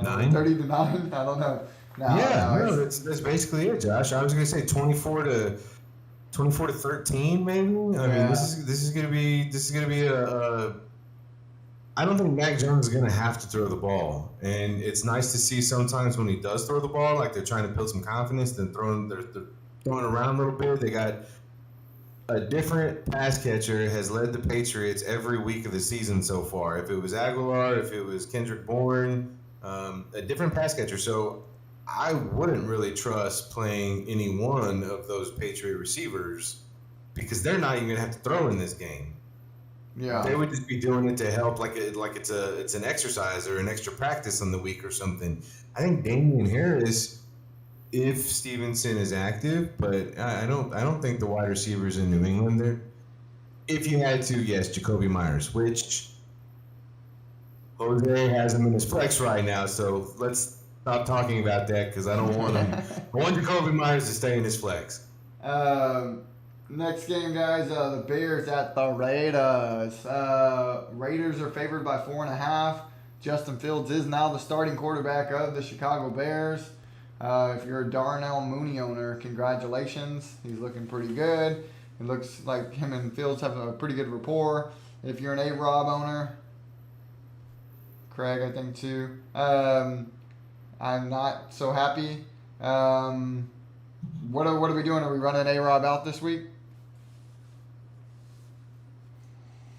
9? 30 to 9? I don't know. That's basically it, Josh. I was going to say 24 to 13, maybe. I mean, this is gonna be a. I don't think Mac Jones is gonna have to throw the ball, and it's nice to see sometimes when he does throw the ball, like they're trying to build some confidence, they're throwing around a little bit. They got a different pass catcher has led the Patriots every week of the season so far. If it was Aguilar, if it was Kendrick Bourne, a different pass catcher. So I wouldn't really trust playing any one of those Patriot receivers because they're not even going to have to throw in this game. Yeah, they would just be doing it to help, like it's an exercise or an extra practice on the week or something. I think Damian Harris, if Stevenson is active, but I don't think the wide receivers in New England. They're, if you had to, yes, Jacoby Myers, which Jose has him in his flex right now. So let's stop talking about that because I don't want him. I want Jacoby Myers to stay in his flex. Next game, guys, the Bears at the Raiders. Raiders are favored by 4.5. Justin Fields is now the starting quarterback of the Chicago Bears. If you're a Darnell Mooney owner, congratulations. He's looking pretty good. It looks like him and Fields have a pretty good rapport. If you're an A-Rob owner, Craig, I think too. I'm not so happy. What are we doing? Are we running A-Rob out this week?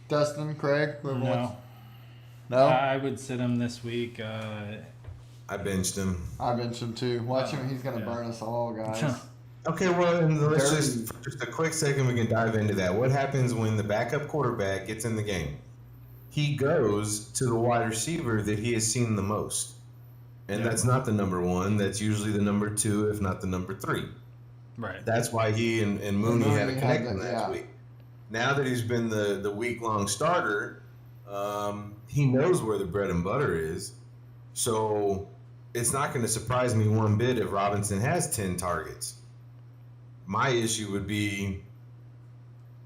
Dustin, Craig? No. No? I would sit him this week. I benched him. I benched him too. Watch him. He's going to burn us all, guys. Okay, well, and let's just a quick second, we can dive into that. What happens when the backup quarterback gets in the game? He goes to the wide receiver that he has seen the most. And that's not the number one. That's usually the number two, if not the number three. Right. That's why he and Mooney had a connection last week. Now that he's been the week-long starter, he knows where the bread and butter is. So it's not going to surprise me one bit if Robinson has 10 targets. My issue would be,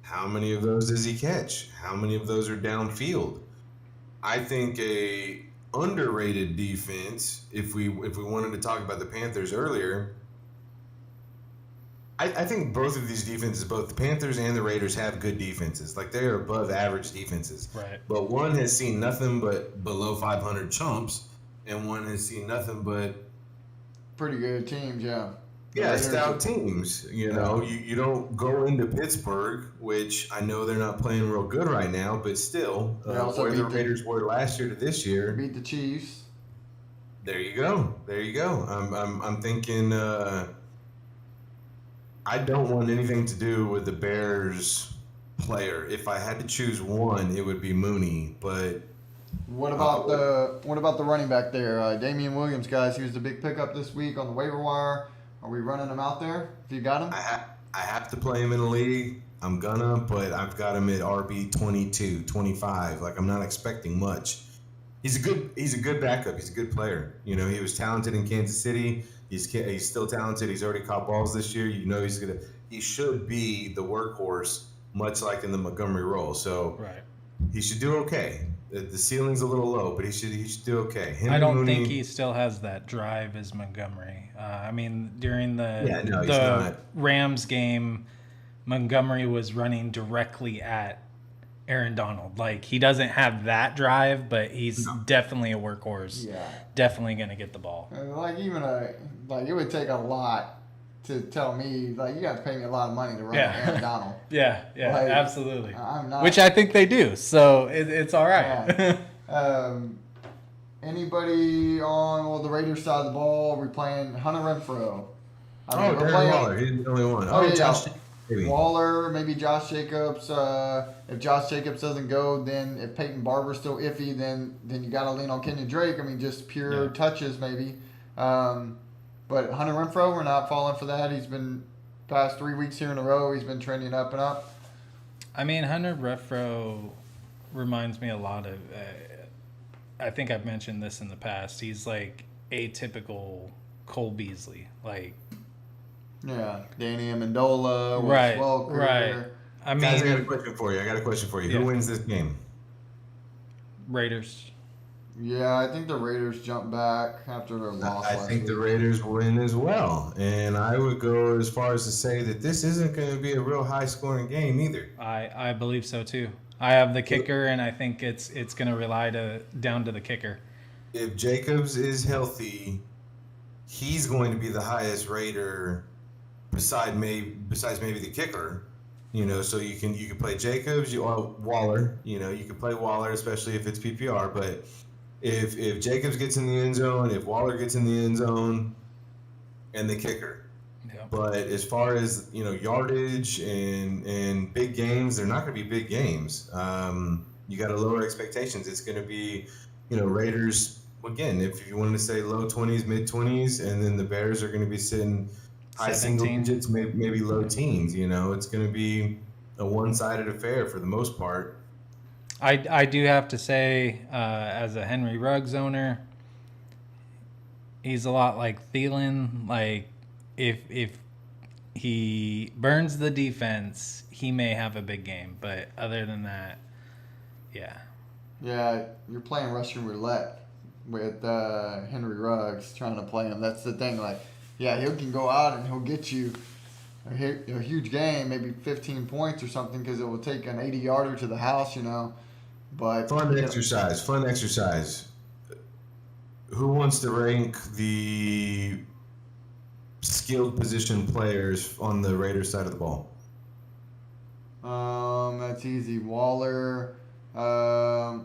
how many of those does he catch? How many of those are downfield? I think a underrated defense, if we wanted to talk about the Panthers earlier, I think both of these defenses, both the Panthers and the Raiders, have good defenses. Like, they are above average defenses. Right. But one has seen nothing but below 500 chumps, and one has seen nothing but Pretty good teams, yeah. stout teams. You know, you don't go into Pittsburgh, which I know they're not playing real good right now, but still, where the Raiders were last year to this year, beat the Chiefs. There you go. I'm thinking. I don't want anything to do with the Bears player. If I had to choose one, it would be Mooney. But what about the running back there, Damian Williams, guys? He was the big pickup this week on the waiver wire. Are we running him out there? If you got him, I have to play him in the league. I'm gonna, but I've got him at RB 22, 25. Like, I'm not expecting much. He's a good backup. He's a good player. You know, he was talented in Kansas City. He's still talented. He's already caught balls this year. You know, he should be the workhorse, much like in the Montgomery role. So he should do okay. The ceiling's a little low, but he should do okay. I don't think he still has that drive as Montgomery. I mean, during the Rams game, Montgomery was running directly at Aaron Donald. Like, he doesn't have that drive, but he's definitely a workhorse. Yeah. Definitely going to get the ball. Like, it would take a lot to tell me, like, you got to pay me a lot of money to run Aaron Donald. Yeah, like, absolutely. I'm not. Which I think they do, so it's all right. Yeah. Anybody on the Raiders side of the ball? We're playing Hunter Renfrow. Darren Waller. He's the only one. Josh. Waller, maybe Josh Jacobs. If Josh Jacobs doesn't go, then if Peyton Barber's still iffy, then you got to lean on Kenyon Drake. I mean, just pure touches maybe. But Hunter Renfrow, we're not falling for that. He's been past 3 weeks here in a row. He's been trending up and up. I mean, Hunter Renfrow reminds me a lot of. I think I've mentioned this in the past. He's like atypical Cole Beasley, like. Yeah, Danny Amendola, right, Welker. right. I mean, guys, I got a question for you. Yeah. Who wins this game? Raiders. Yeah, I think the Raiders jump back after their loss. I think the Raiders win as well, and I would go as far as to say that this isn't going to be a real high-scoring game either. I believe so too. I have the kicker, and I think it's going to rely down to the kicker. If Jacobs is healthy, he's going to be the highest Raider. Besides maybe the kicker, you know, so you can play Jacobs or Waller, you know, you can play Waller, especially if it's PPR. But if Jacobs gets in the end zone, if Waller gets in the end zone, and the kicker. Yeah. But as far as, you know, yardage and big games, they're not going to be big games. You got to lower expectations. It's going to be, you know, Raiders again. If you wanted to say low 20s, mid 20s, and then the Bears are going to be sitting high 17. Single digits, maybe low teens. You know, it's going to be a one-sided affair for the most part. I do have to say, as a Henry Ruggs owner, he's a lot like Thielen. Like, if he burns the defense, he may have a big game. But other than that, yeah. Yeah, you're playing Russian roulette with Henry Ruggs trying to play him. That's the thing. Like, yeah, he can go out and he'll get you a huge game, maybe 15 points or something, because it will take an 80-yarder to the house, you know. But fun exercise. Who wants to rank the skilled position players on the Raiders side of the ball? That's easy. Waller, Renfrow,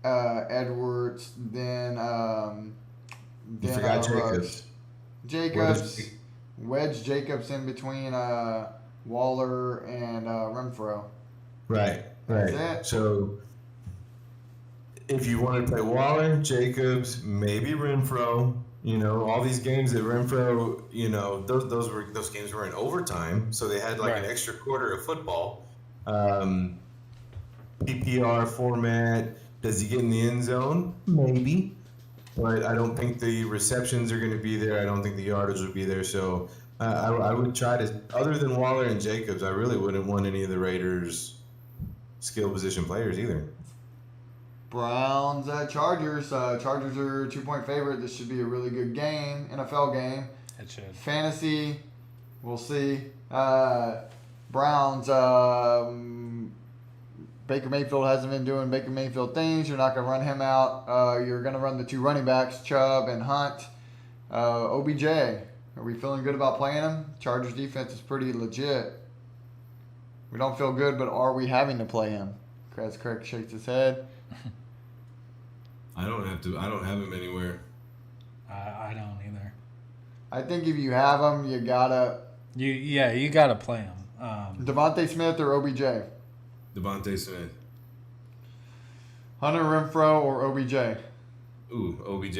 Edwards, then you forgot Jacobs. Wedge Jacobs in between Waller and Renfrow. Right. So if you want to play Waller, Jacobs, maybe Renfrow, you know, all these games that Renfrow, you know, those games were in overtime, so they had an extra quarter of football. PPR format, does he get in the end zone? Maybe. But I don't think the receptions are going to be there. I don't think the yardage will be there. So I would try to, other than Waller and Jacobs, I really wouldn't want any of the Raiders' skill position players either. Browns at Chargers. Chargers are 2-point favorite. This should be a really good game, NFL game. It should. Fantasy, we'll see. Browns, Baker Mayfield hasn't been doing Baker Mayfield things. You're not going to run him out. You're going to run the 2 running backs, Chubb and Hunt. OBJ, are we feeling good about playing him? Chargers defense is pretty legit. We don't feel good, but are we having to play him? Craig shakes his head. I don't have him anywhere. I don't either. I think if you have him, you gotta. You gotta play him. Devontae Smith or OBJ? Devontae Smith. Hunter Renfrow or OBJ? Ooh, OBJ.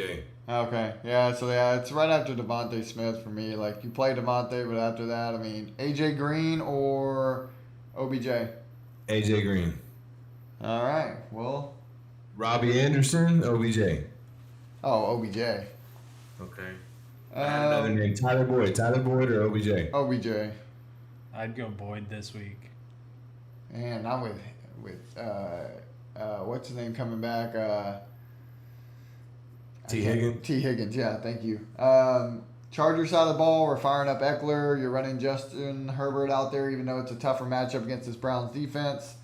Okay, it's right after Devontae Smith for me. Like, you play Devontae, but after that, I mean, AJ Green or OBJ? AJ Green. All right, well. Robbie Anderson, OBJ. Oh, OBJ. Okay. Another name, Tyler Boyd. Tyler Boyd or OBJ? OBJ. I'd go Boyd this week. And I'm with what's his name coming back? T. Higgins. T. Higgins, yeah, thank you. Chargers side of the ball, we're firing up Eckler. You're running Justin Herbert out there, even though it's a tougher matchup against this Browns defense.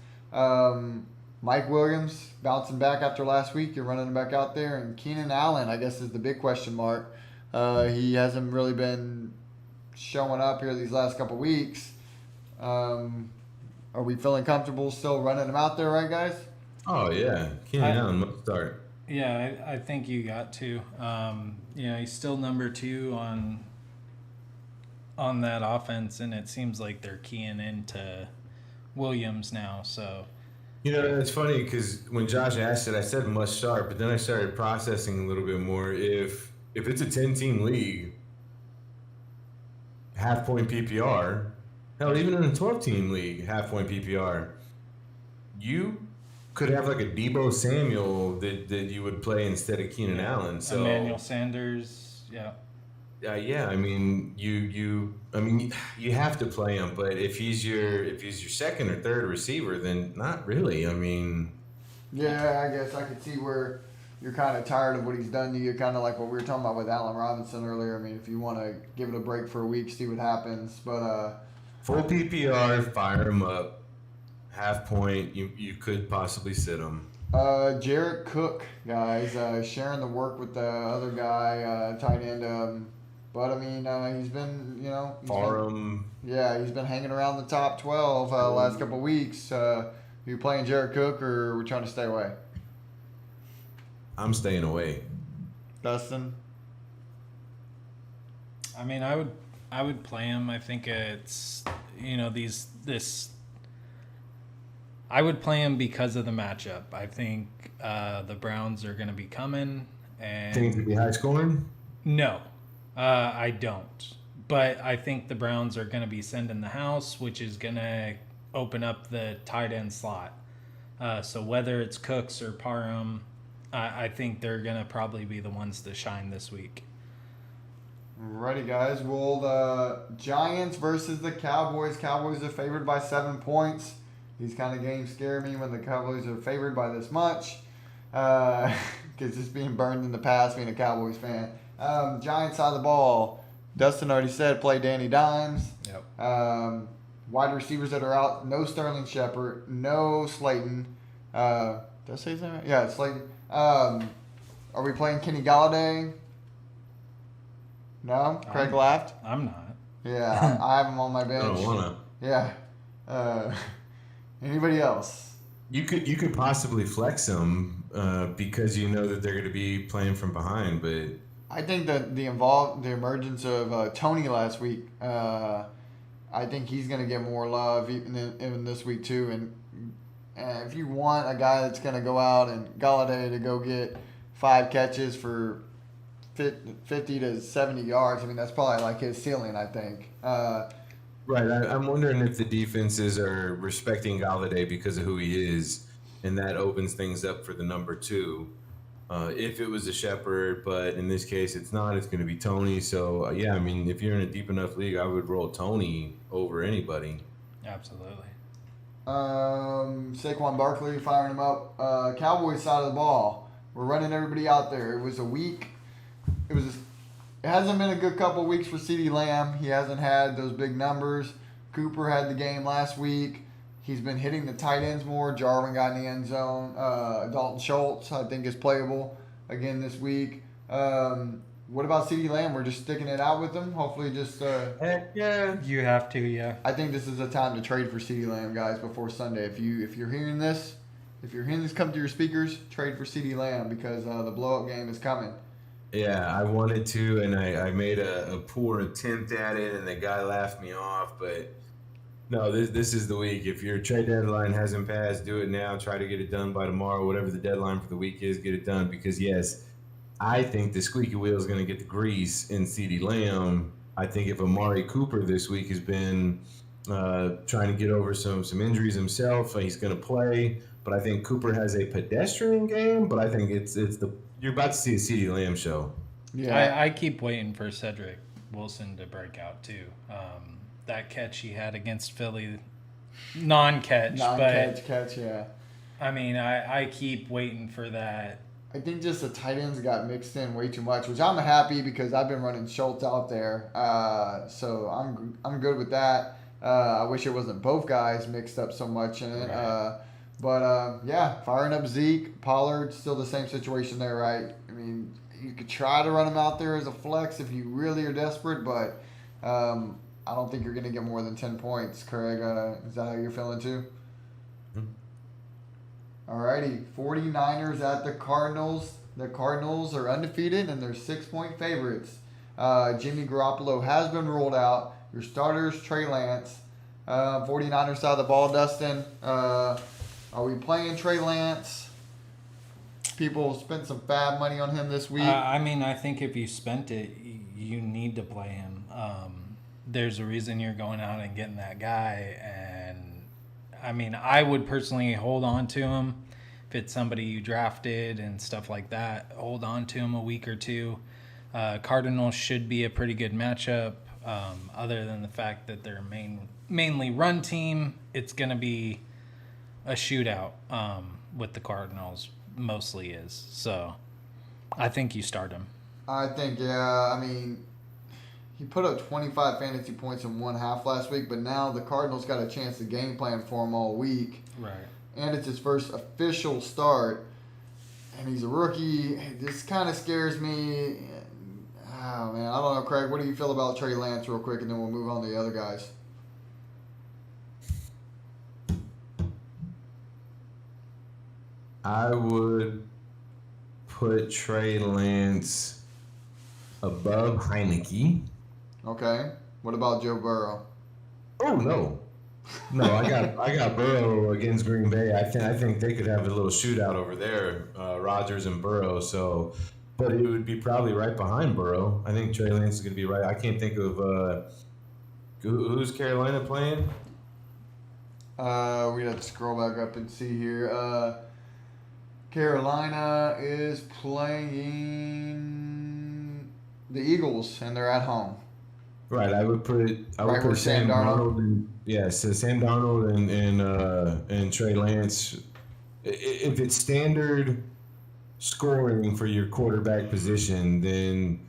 Mike Williams bouncing back after last week. You're running him back out there. And Keenan Allen, I guess, is the big question mark. He hasn't really been showing up here these last couple weeks. Are we feeling comfortable still running him out there, right, guys? Oh, yeah. Keenan Allen must start. Yeah, I think you got to. He's still number 2 on that offense, and it seems like they're keying into Williams now. So, it's funny because when Josh asked it, I said must start, but then I started processing a little bit more. If it's a 10-team league, half-point PPR, hell, even in a 12-team league, half-point PPR, you could have like a Deebo Samuel that you would play instead of Keenan Allen. So Emmanuel Sanders, yeah. Yeah, I mean, you have to play him, but if he's your second or third receiver, then not really. I mean, yeah, I guess I could see where you're kind of tired of what he's done to you, kind of like what we were talking about with Allen Robinson earlier. I mean, if you want to give it a break for a week, see what happens. But full PPR, fire him up. Half point, you could possibly sit him. Jared Cook, guys, sharing the work with the other guy, tight end. But I mean, he's been, he's been hanging around the top 12 last couple of weeks. You playing Jared Cook, or are we trying to stay away? I'm staying away. Dustin? I mean, I would play him. I think it's I would play him because of the matchup. I think the Browns are going to be coming. And think it's going to be high scoring? No, I don't. But I think the Browns are going to be sending the house, which is going to open up the tight end slot. So whether it's Cooks or Parham, I think they're going to probably be the ones to shine this week. Alrighty, guys. Well, the Giants versus the Cowboys. Cowboys are favored by 7 points. These kind of games scare me when the Cowboys are favored by this much. Because just being burned in the past, being a Cowboys fan. Giants side of the ball. Dustin already said play Danny Dimes. Yep. Wide receivers that are out. No Sterling Shepard. No Slayton. Did I say something right? Yeah, Slayton. Are we playing Kenny Galladay? No? Craig laughed? I'm not. Yeah, I have him on my bench. I don't want to. Yeah. Anybody else? You could possibly flex them because you know that they're going to be playing from behind, but I think that the emergence of Tony last week, I think he's going to get more love even this week too. And if you want a guy that's going to go out and Galladay to go get 5 catches for 50 to 70 yards, I mean, that's probably like his ceiling, I think. Right. I'm wondering if the defenses are respecting Galladay because of who he is, and that opens things up for the number 2. If it was a Shepard, but in this case it's not, it's going to be Tony. So, yeah, I mean, if you're in a deep enough league, I would roll Tony over anybody. Absolutely. Saquon Barkley, firing him up. Cowboys side of the ball. We're running everybody out there. It was it hasn't been a good couple weeks for CeeDee Lamb. He hasn't had those big numbers. Cooper had the game last week. He's been hitting the tight ends more. Jarwin got in the end zone. Dalton Schultz, I think, is playable again this week. What about CeeDee Lamb? We're just sticking it out with him. Hopefully, just. Heck yeah, you have to, yeah. I think this is a time to trade for CeeDee Lamb, guys, before Sunday. If you're hearing this, come to your speakers, trade for CeeDee Lamb because the blow-up game is coming. Yeah, I wanted to, and I made a poor attempt at it, and the guy laughed me off. But no, this is the week. If your trade deadline hasn't passed, do it now. Try to get it done by tomorrow, whatever the deadline for the week is. Get it done because yes, I think the squeaky wheel is going to get the grease in CeeDee Lamb. I think if Amari Cooper this week has been trying to get over some injuries himself, he's going to play. But I think Cooper has a pedestrian game. But I think it's you're about to see a CeeDee Lamb show. Yeah, I keep waiting for Cedric Wilson to break out too. That catch he had against Philly, non-catch, yeah. I mean, I keep waiting for that. I think just the tight ends got mixed in way too much, which I'm happy because I've been running Schultz out there, so I'm good with that. I wish it wasn't both guys mixed up so much in it. Right. Yeah, firing up Zeke, Pollard, still the same situation there, right? I mean, you could try to run him out there as a flex if you really are desperate, but I don't think you're going to get more than 10 points, Craig. Is that how you're feeling too? Alrighty, 49ers at the Cardinals. The Cardinals are undefeated and they're 6-point favorites. Jimmy Garoppolo has been ruled out. Your starters, Trey Lance. 49ers side of the ball, Dustin. Are we playing Trey Lance? People spent some fab money on him this week. I mean, I think if you spent it, you need to play him. There's a reason you're going out and getting that guy. And, I mean, I would personally hold on to him. If it's somebody you drafted and stuff like that, hold on to him a week or two. Cardinals should be a pretty good matchup. Other than the fact that they're mainly run team, it's going to be a shootout with the Cardinals, mostly is. So I think you start him. I think, yeah. I mean, he put up 25 fantasy points in one half last week, but now the Cardinals got a chance to game plan for him all week. Right. And it's his first official start, and he's a rookie. This kind of scares me. Oh, man, I don't know, Craig. What do you feel about Trey Lance real quick, and then we'll move on to the other guys? I would put Trey Lance above Heineke. Okay. What about Joe Burrow? Oh no, I got Burrow against Green Bay. I think they could have a little shootout over there, Rodgers and Burrow. So, but it would be probably right behind Burrow. I think Trey Lance is going to be right. I can't think of who's Carolina playing. We'd have to scroll back up and see here. Carolina is playing the Eagles, and they're at home. Right, I would put Sam Darnold so Sam Darnold and Trey Lance. If it's standard scoring for your quarterback position, then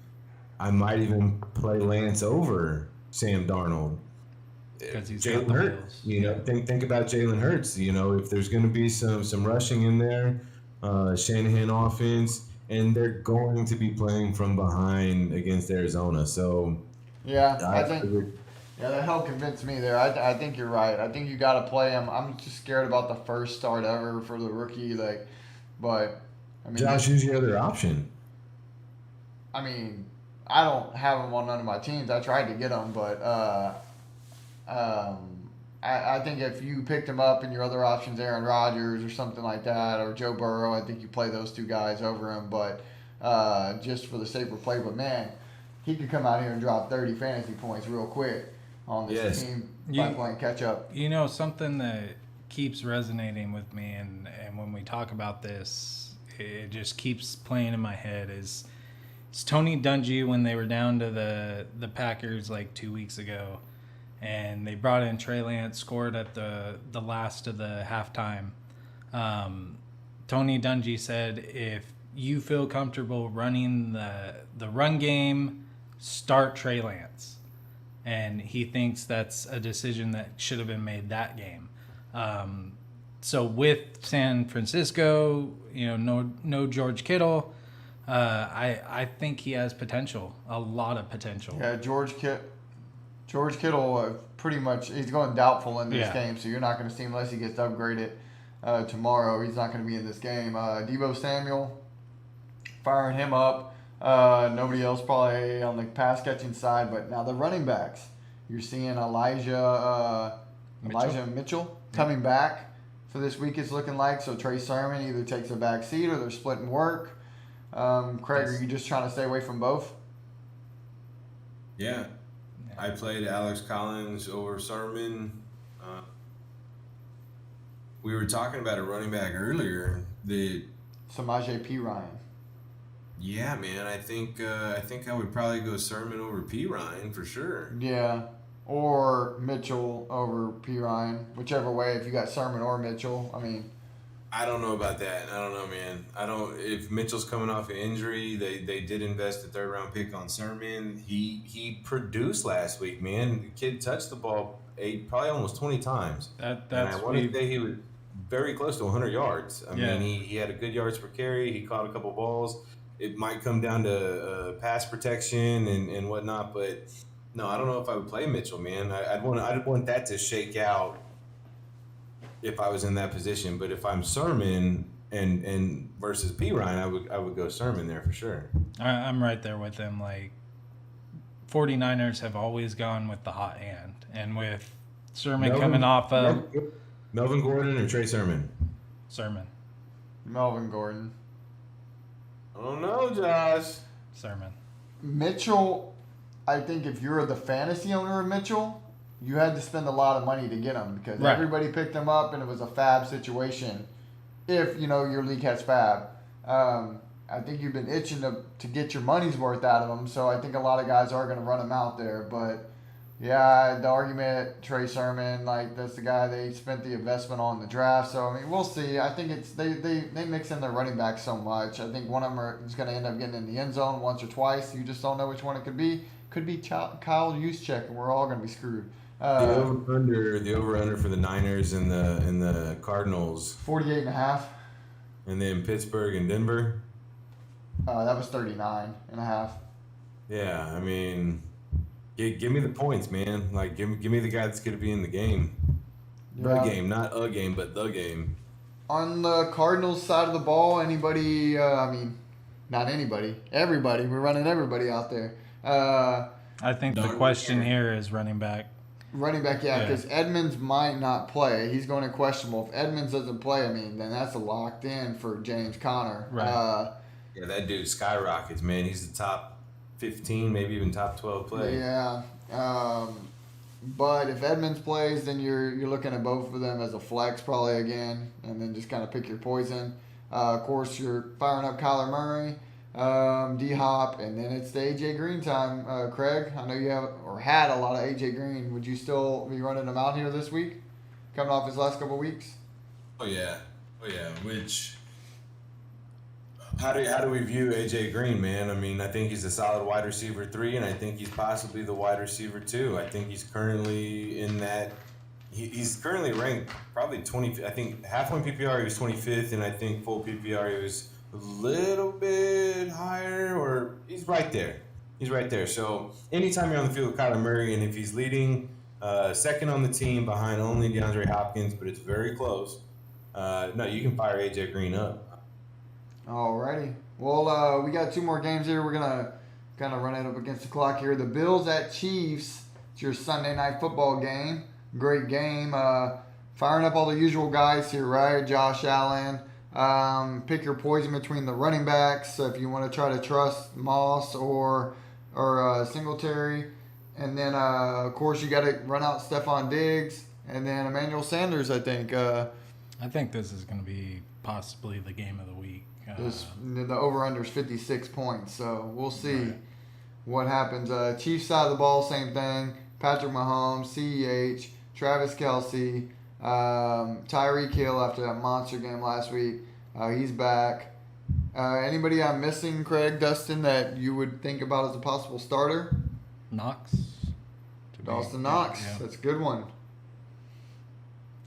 I might even play Lance over Sam Darnold. Because he's Jalen Hurts. Think about Jalen Hurts. If there's going to be some rushing in there, Shanahan offense, and they're going to be playing from behind against Arizona. So. Yeah, I think that helped convince me there. I think you're right. I think you got to play him. I'm just scared about the first start ever for the rookie. But I mean, Josh, who's your other option? I mean, I don't have him on none of my teams. I tried to get him, but I think if you picked him up and your other options, Aaron Rodgers or something like that, or Joe Burrow, I think you play those two guys over him. But just for the safer play, but man. He could come out here and drop 30 fantasy points real quick on this team by playing catch up. Something that keeps resonating with me, and when we talk about this, it just keeps playing in my head, is Tony Dungy when they were down to the Packers like 2 weeks ago, and they brought in Trey Lance, scored at the last of the halftime. Tony Dungy said, if you feel comfortable running the run game, start Trey Lance. And he thinks that's a decision that should have been made that game. So with San Francisco, no George Kittle, I think he has potential, a lot of potential. Yeah, George Kittle pretty much he's going doubtful in this game, so you're not going to see him unless he gets upgraded tomorrow. He's not going to be in this game. Deebo Samuel, firing him up. Nobody else probably on the pass catching side, but now the running backs. You're seeing Elijah Mitchell coming back for this week. It's looking like so. Trey Sermon either takes a back seat or they're splitting work. Craig, are you just trying to stay away from both? Yeah. I played Alex Collins over Sermon. We were talking about a running back earlier. Samaje P. Ryan. Yeah, man. I think I would probably go Sermon over P. Ryan for sure. Yeah, or Mitchell over P. Ryan, whichever way. If you got Sermon or Mitchell, I mean. I don't know about that. I don't know, man. If Mitchell's coming off an injury, they did invest a 3rd-round pick on Sermon. He produced last week, man. The kid touched the ball probably almost 20 times. And I want to say he was very close to 100 yards. I mean, he had a good yards per carry. He caught a couple balls. It might come down to pass protection and whatnot, but no, I don't know if I would play Mitchell, man. I'd want that to shake out if I was in that position. But if I'm Sermon and versus P. Ryan, I would go Sermon there for sure. I'm right there with him. Like, 49ers have always gone with the hot hand, and with Sermon coming off of Melvin Gordon or Trey Sermon. Sermon. Melvin Gordon. I don't know, Josh. Sermon. Mitchell, I think if you're the fantasy owner of Mitchell, you had to spend a lot of money to get him because everybody picked him up and it was a fab situation. If, your league has fab. I think you've been itching to get your money's worth out of him, so I think a lot of guys are going to run him out there. But, yeah, the argument, Trey Sermon, that's the guy they spent the investment on the draft. So, I mean, we'll see. I think it's they mix in their running backs so much. I think one of them is going to end up getting in the end zone once or twice. You just don't know which one it could be. Could be Kyle Juszczyk, and we're all going to be screwed. The over-under for the Niners and the Cardinals. 48.5. And then Pittsburgh and Denver. That was 39.5. Yeah, I mean, give me the points, man. Like, give me the guy that's going to be in the game. The game, not a game, but the game. On the Cardinals side of the ball, anybody? Not anybody. Everybody. We're running everybody out there. I think the question here is running back. Running back, because Edmonds might not play. He's going to questionable. If Edmonds doesn't play, then that's a locked in for James Conner. Right. Yeah, that dude skyrockets, man. He's the top 15, maybe even top 12 player. Yeah. But if Edmonds plays, then you're looking at both of them as a flex probably again, and then just kind of pick your poison. Of course, you're firing up Kyler Murray, D-Hop, and then it's the A.J. Green time. Craig, I know you had a lot of A.J. Green. Would you still be running him out here this week, coming off his last couple of weeks? Oh, yeah. Which... How do we view A.J. Green, man? I think he's a solid wide receiver 3, and I think he's possibly the wide receiver 2. I think he's currently in that – he's currently ranked probably 20 – I think half-point PPR he was 25th, and I think full PPR he was a little bit higher, or he's right there. So anytime you're on the field with Kyler Murray, and if he's leading second on the team behind only DeAndre Hopkins, but it's very close, no, you can fire A.J. Green up. Alrighty. Well, we got 2 more games here. We're going to kind of run it up against the clock here. The Bills at Chiefs. It's your Sunday night football game. Great game. Firing up all the usual guys here, right? Josh Allen. Pick your poison between the running backs if you want to try to trust Moss or Singletary. And then, of course, you got to run out Stephon Diggs. And then Emmanuel Sanders, I think. I think this is going to be possibly the game of the week. The over-under is 56 points, so we'll see what happens. Chiefs side of the ball, same thing. Patrick Mahomes, CEH, Travis Kelce, Tyreek Hill after that monster game last week. He's back. Anybody I'm missing, Craig, Dustin, that you would think about as a possible starter? Knox. Dawson Knox. Yeah. That's a good one.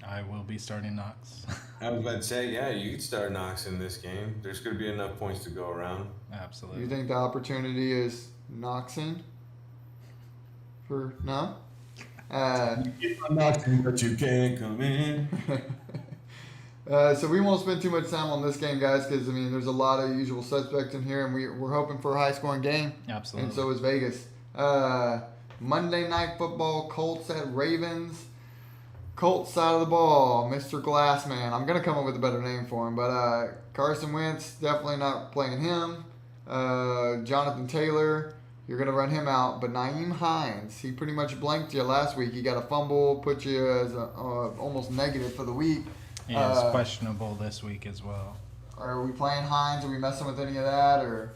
I will be starting Knox. I was about to say, yeah, you could start Knox in this game. There's going to be enough points to go around. Absolutely. You think the opportunity is Knoxing? No? You get my Knoxing, but you can't come in. So we won't spend too much time on this game, guys, because, there's a lot of usual suspects in here, and we're hoping for a high-scoring game. Absolutely. And so is Vegas. Monday Night Football, Colts at Ravens. Colts side of the ball, Mr. Glassman. I'm going to come up with a better name for him, but Carson Wentz, definitely not playing him. Jonathan Taylor, you're going to run him out. But Nyheim Hines, he pretty much blanked you last week. He got a fumble, put you as almost negative for the week. He is questionable this week as well. Are we playing Hines? Are we messing with any of that? Or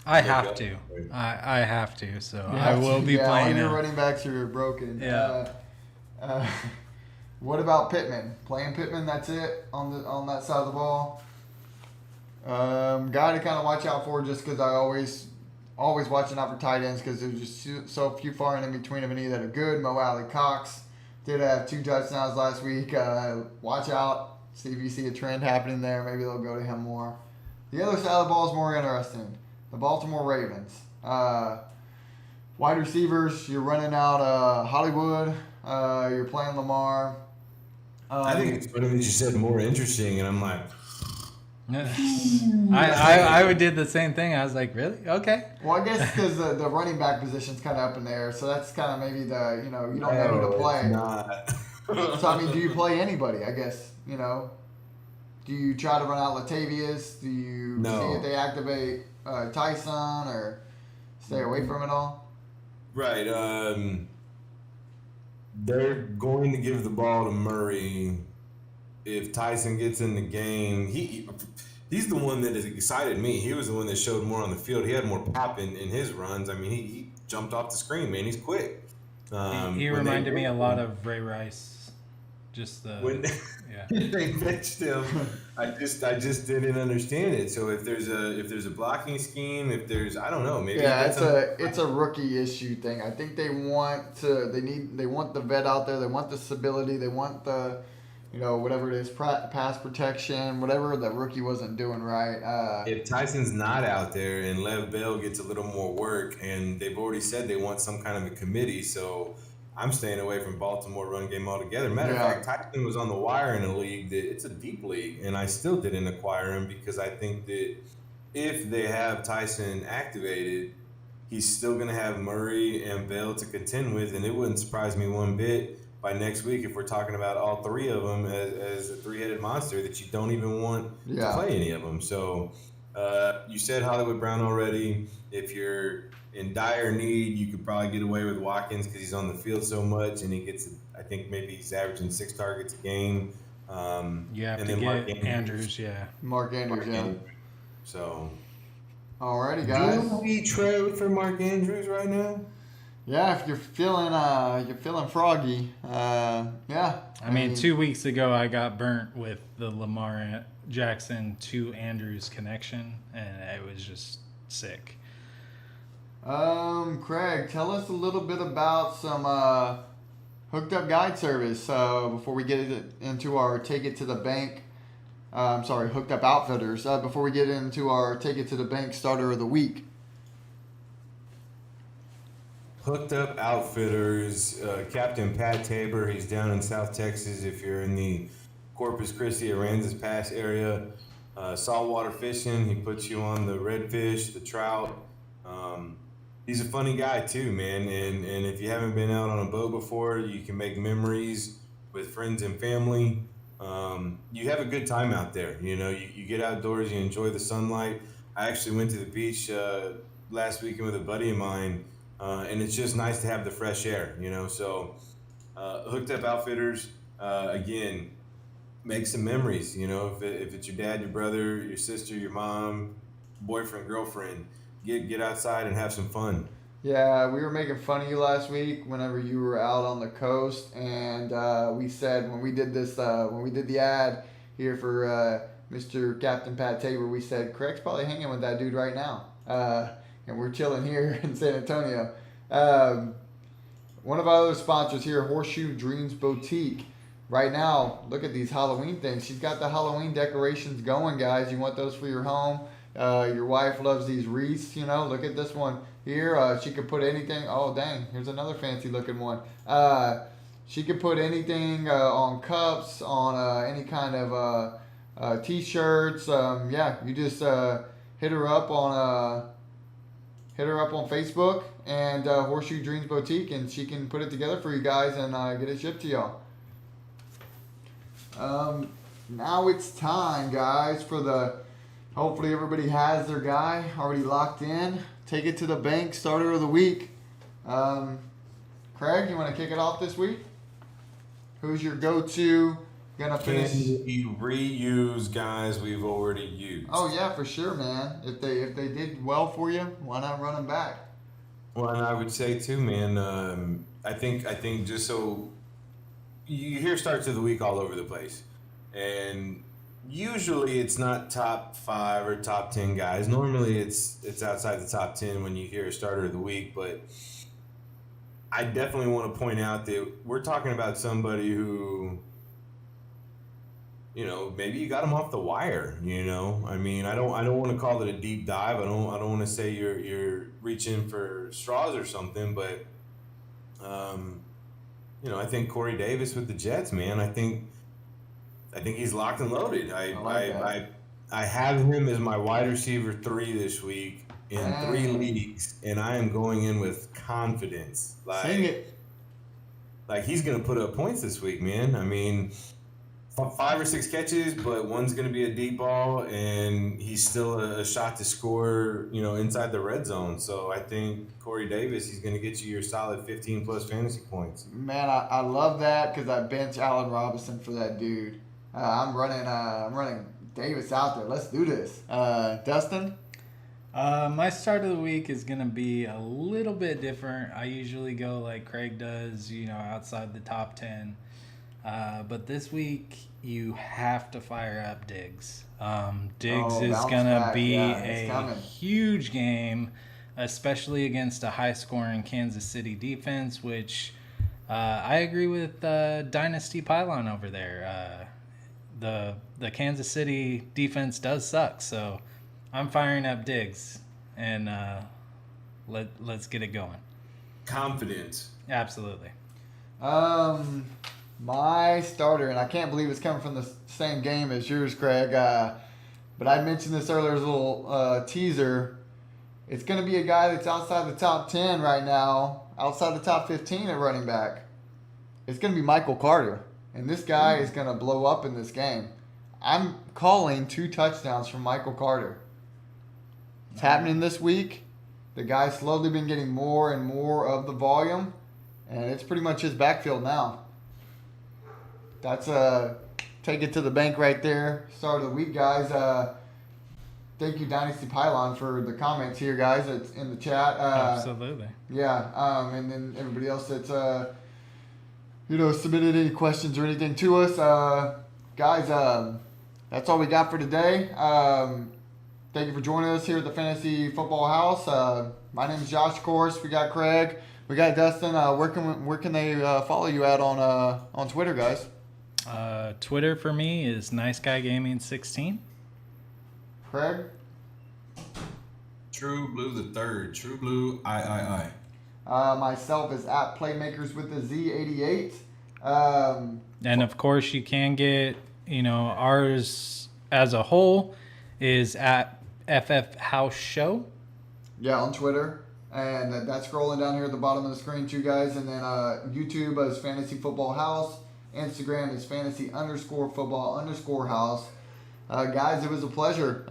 I have to. I have to, so I will be playing all your him. running backs are broken. Yeah. What about Pittman? Playing Pittman, that's it on that side of the ball. Guy to kind of watch out for, just because I always watching out for tight ends, because there's just so few far in between of any that are good. Mo Alley Cox did have 2 touchdowns last week. Watch out. See if you see a trend happening there. Maybe they'll go to him more. The other side of the ball is more interesting. The Baltimore Ravens. Wide receivers, you're running out Hollywood. You're playing Lamar. I think it's funny that you said more interesting, and I'm like, I did the same thing. I was like, really? Okay. Well, I guess because the running back position's kind of up in there, so that's kind of maybe you don't know who to play. It's not. So do you play anybody? I guess Do you try to run out Latavius? Do you see if they activate Tyson, or stay away from it all? Right. They're going to give the ball to Murray if Tyson gets in the game. He's the one that has excited me. He was the one that showed more on the field. He had more pop in his runs. He jumped off the screen, man. He's quick. He reminded me a lot of Ray Rice. When they benched him, I just didn't understand it. So if there's a blocking scheme, I don't know, maybe it's a rookie issue thing. I think they want the vet out there. They want the stability. They want the whatever it is, pass protection, whatever the rookie wasn't doing right. If Tyson's not out there and Lev Bell gets a little more work, and they've already said they want some kind of a committee, so I'm staying away from Baltimore run game altogether. Matter of fact, Tyson was on the wire in a league it's a deep league, and I still didn't acquire him because I think that if they have Tyson activated, he's still going to have Murray and Bell to contend with, and it wouldn't surprise me one bit by next week if we're talking about all 3 of them as a 3-headed monster that you don't even want to play any of them. So you said Hollywood Brown already. If you're in dire need, you could probably get away with Watkins because he's on the field so much, and he gets, I think maybe he's averaging 6 targets a game. You have and to then get Mark Andrews, yeah. Mark Andrews. So, alrighty, guys. Do we trade for Mark Andrews right now? Yeah, if you're feeling froggy, yeah. I mean, 2 weeks ago I got burnt with the Lamar Jackson to Andrews connection, and it was just sick. Craig, tell us a little bit about some hooked up guide service before we get into our take it to the bank. Hooked up outfitters. Before we get into our take it to the bank starter of the week. Hooked Up Outfitters, Captain Pat Tabor. He's down in South Texas. If you're in the Corpus Christi, Aransas Pass area, saltwater fishing. He puts you on the redfish, the trout. He's a funny guy too, man. And if you haven't been out on a boat before, you can make memories with friends and family. You have a good time out there. You get outdoors, you enjoy the sunlight. I actually went to the beach last weekend with a buddy of mine. And it's just nice to have the fresh air, So, Hooked Up Outfitters, again, make some memories. If it's your dad, your brother, your sister, your mom, boyfriend, girlfriend, get outside and have some fun. Yeah, we were making fun of you last week whenever you were out on the coast, and we said when we did the ad here for Mr. Captain Pat Tabor, we said, Craig's probably hanging with that dude right now. And we're chilling here in San Antonio. One of our other sponsors here, Horseshoe Dreams Boutique. Right now, look at these Halloween things. She's got the Halloween decorations going, guys. You want those for your home. Your wife loves these wreaths, Look at this one here. She could put anything. Oh, dang. Here's another fancy looking one. She could put anything on cups, on any kind of T-shirts. You just hit her up on Facebook and Horseshoe Dreams Boutique, and she can put it together for you guys and get it shipped to y'all. Now it's time, guys, for hopefully everybody has their guy already locked in. Take it to the bank, starter of the week. Craig, you want to kick it off this week? Who's your go-to? Gonna finish? Can you reuse guys we've already used? Oh yeah, for sure, man. If they did well for you, why not run them back? Well, and I would say too, man. I think just so you hear starts of the week all over the place, and usually it's not top 5 or top 10 guys. Normally it's outside the top 10 when you hear a starter of the week, but I definitely want to point out that we're talking about somebody who, maybe you got him off the wire. I mean, I don't want to call it a deep dive. I don't want to say you're reaching for straws or something, but I think Corey Davis with the Jets, man. I think he's locked and loaded. I have him as my wide receiver 3 this week in 3 leagues, and I am going in with confidence. Sing it. Like he's gonna put up points this week, man. I mean, 5 or 6 catches, but one's going to be a deep ball, and he's still a shot to score, inside the red zone. So I think Corey Davis, he's going to get you your solid 15-plus fantasy points. Man, I love that because I bench Allen Robinson for that dude. I'm running Davis out there. Let's do this. Dustin? My start of the week is going to be a little bit different. I usually go like Craig does, outside the top 10. But this week, you have to fire up Diggs. Diggs is going to be a huge game, especially against a high-scoring Kansas City defense, which I agree with Dynasty Pylon over there. The Kansas City defense does suck, so I'm firing up Diggs, and let's get it going. Confidence. Absolutely. My starter, and I can't believe it's coming from the same game as yours, Craig, but I mentioned this earlier as a little teaser. It's going to be a guy that's outside the top 10 right now, outside the top 15 at running back. It's going to be Michael Carter, and this guy is going to blow up in this game. I'm calling 2 touchdowns from Michael Carter. It's happening this week. The guy's slowly been getting more and more of the volume, and it's pretty much his backfield now. That's take it to the bank right there. Start of the week, guys. Thank you, Dynasty Pylon, for the comments here, guys. It's in the chat. Absolutely. Yeah. And then everybody else that's submitted any questions or anything to us, guys. That's all we got for today. Thank you for joining us here at the Fantasy Football House. My name is Josh, of course. We got Craig. We got Dustin. Where can they follow you at on Twitter, guys? Twitter for me is NiceGuyGaming16. Craig? True Blue the Third. True Blue I. Myself is at Playmakers with the Z88. And of course you can get, ours as a whole is at FF House Show. Yeah, on Twitter. And that's scrolling down here at the bottom of the screen too, guys. And then YouTube is Fantasy Football House. Instagram is fantasy_football_house. Guys, it was a pleasure.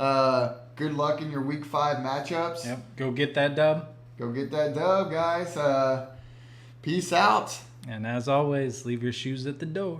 Good luck in your week 5 matchups. Yep. Go get that dub. Go get that dub, guys. Peace out. And as always, leave your shoes at the door.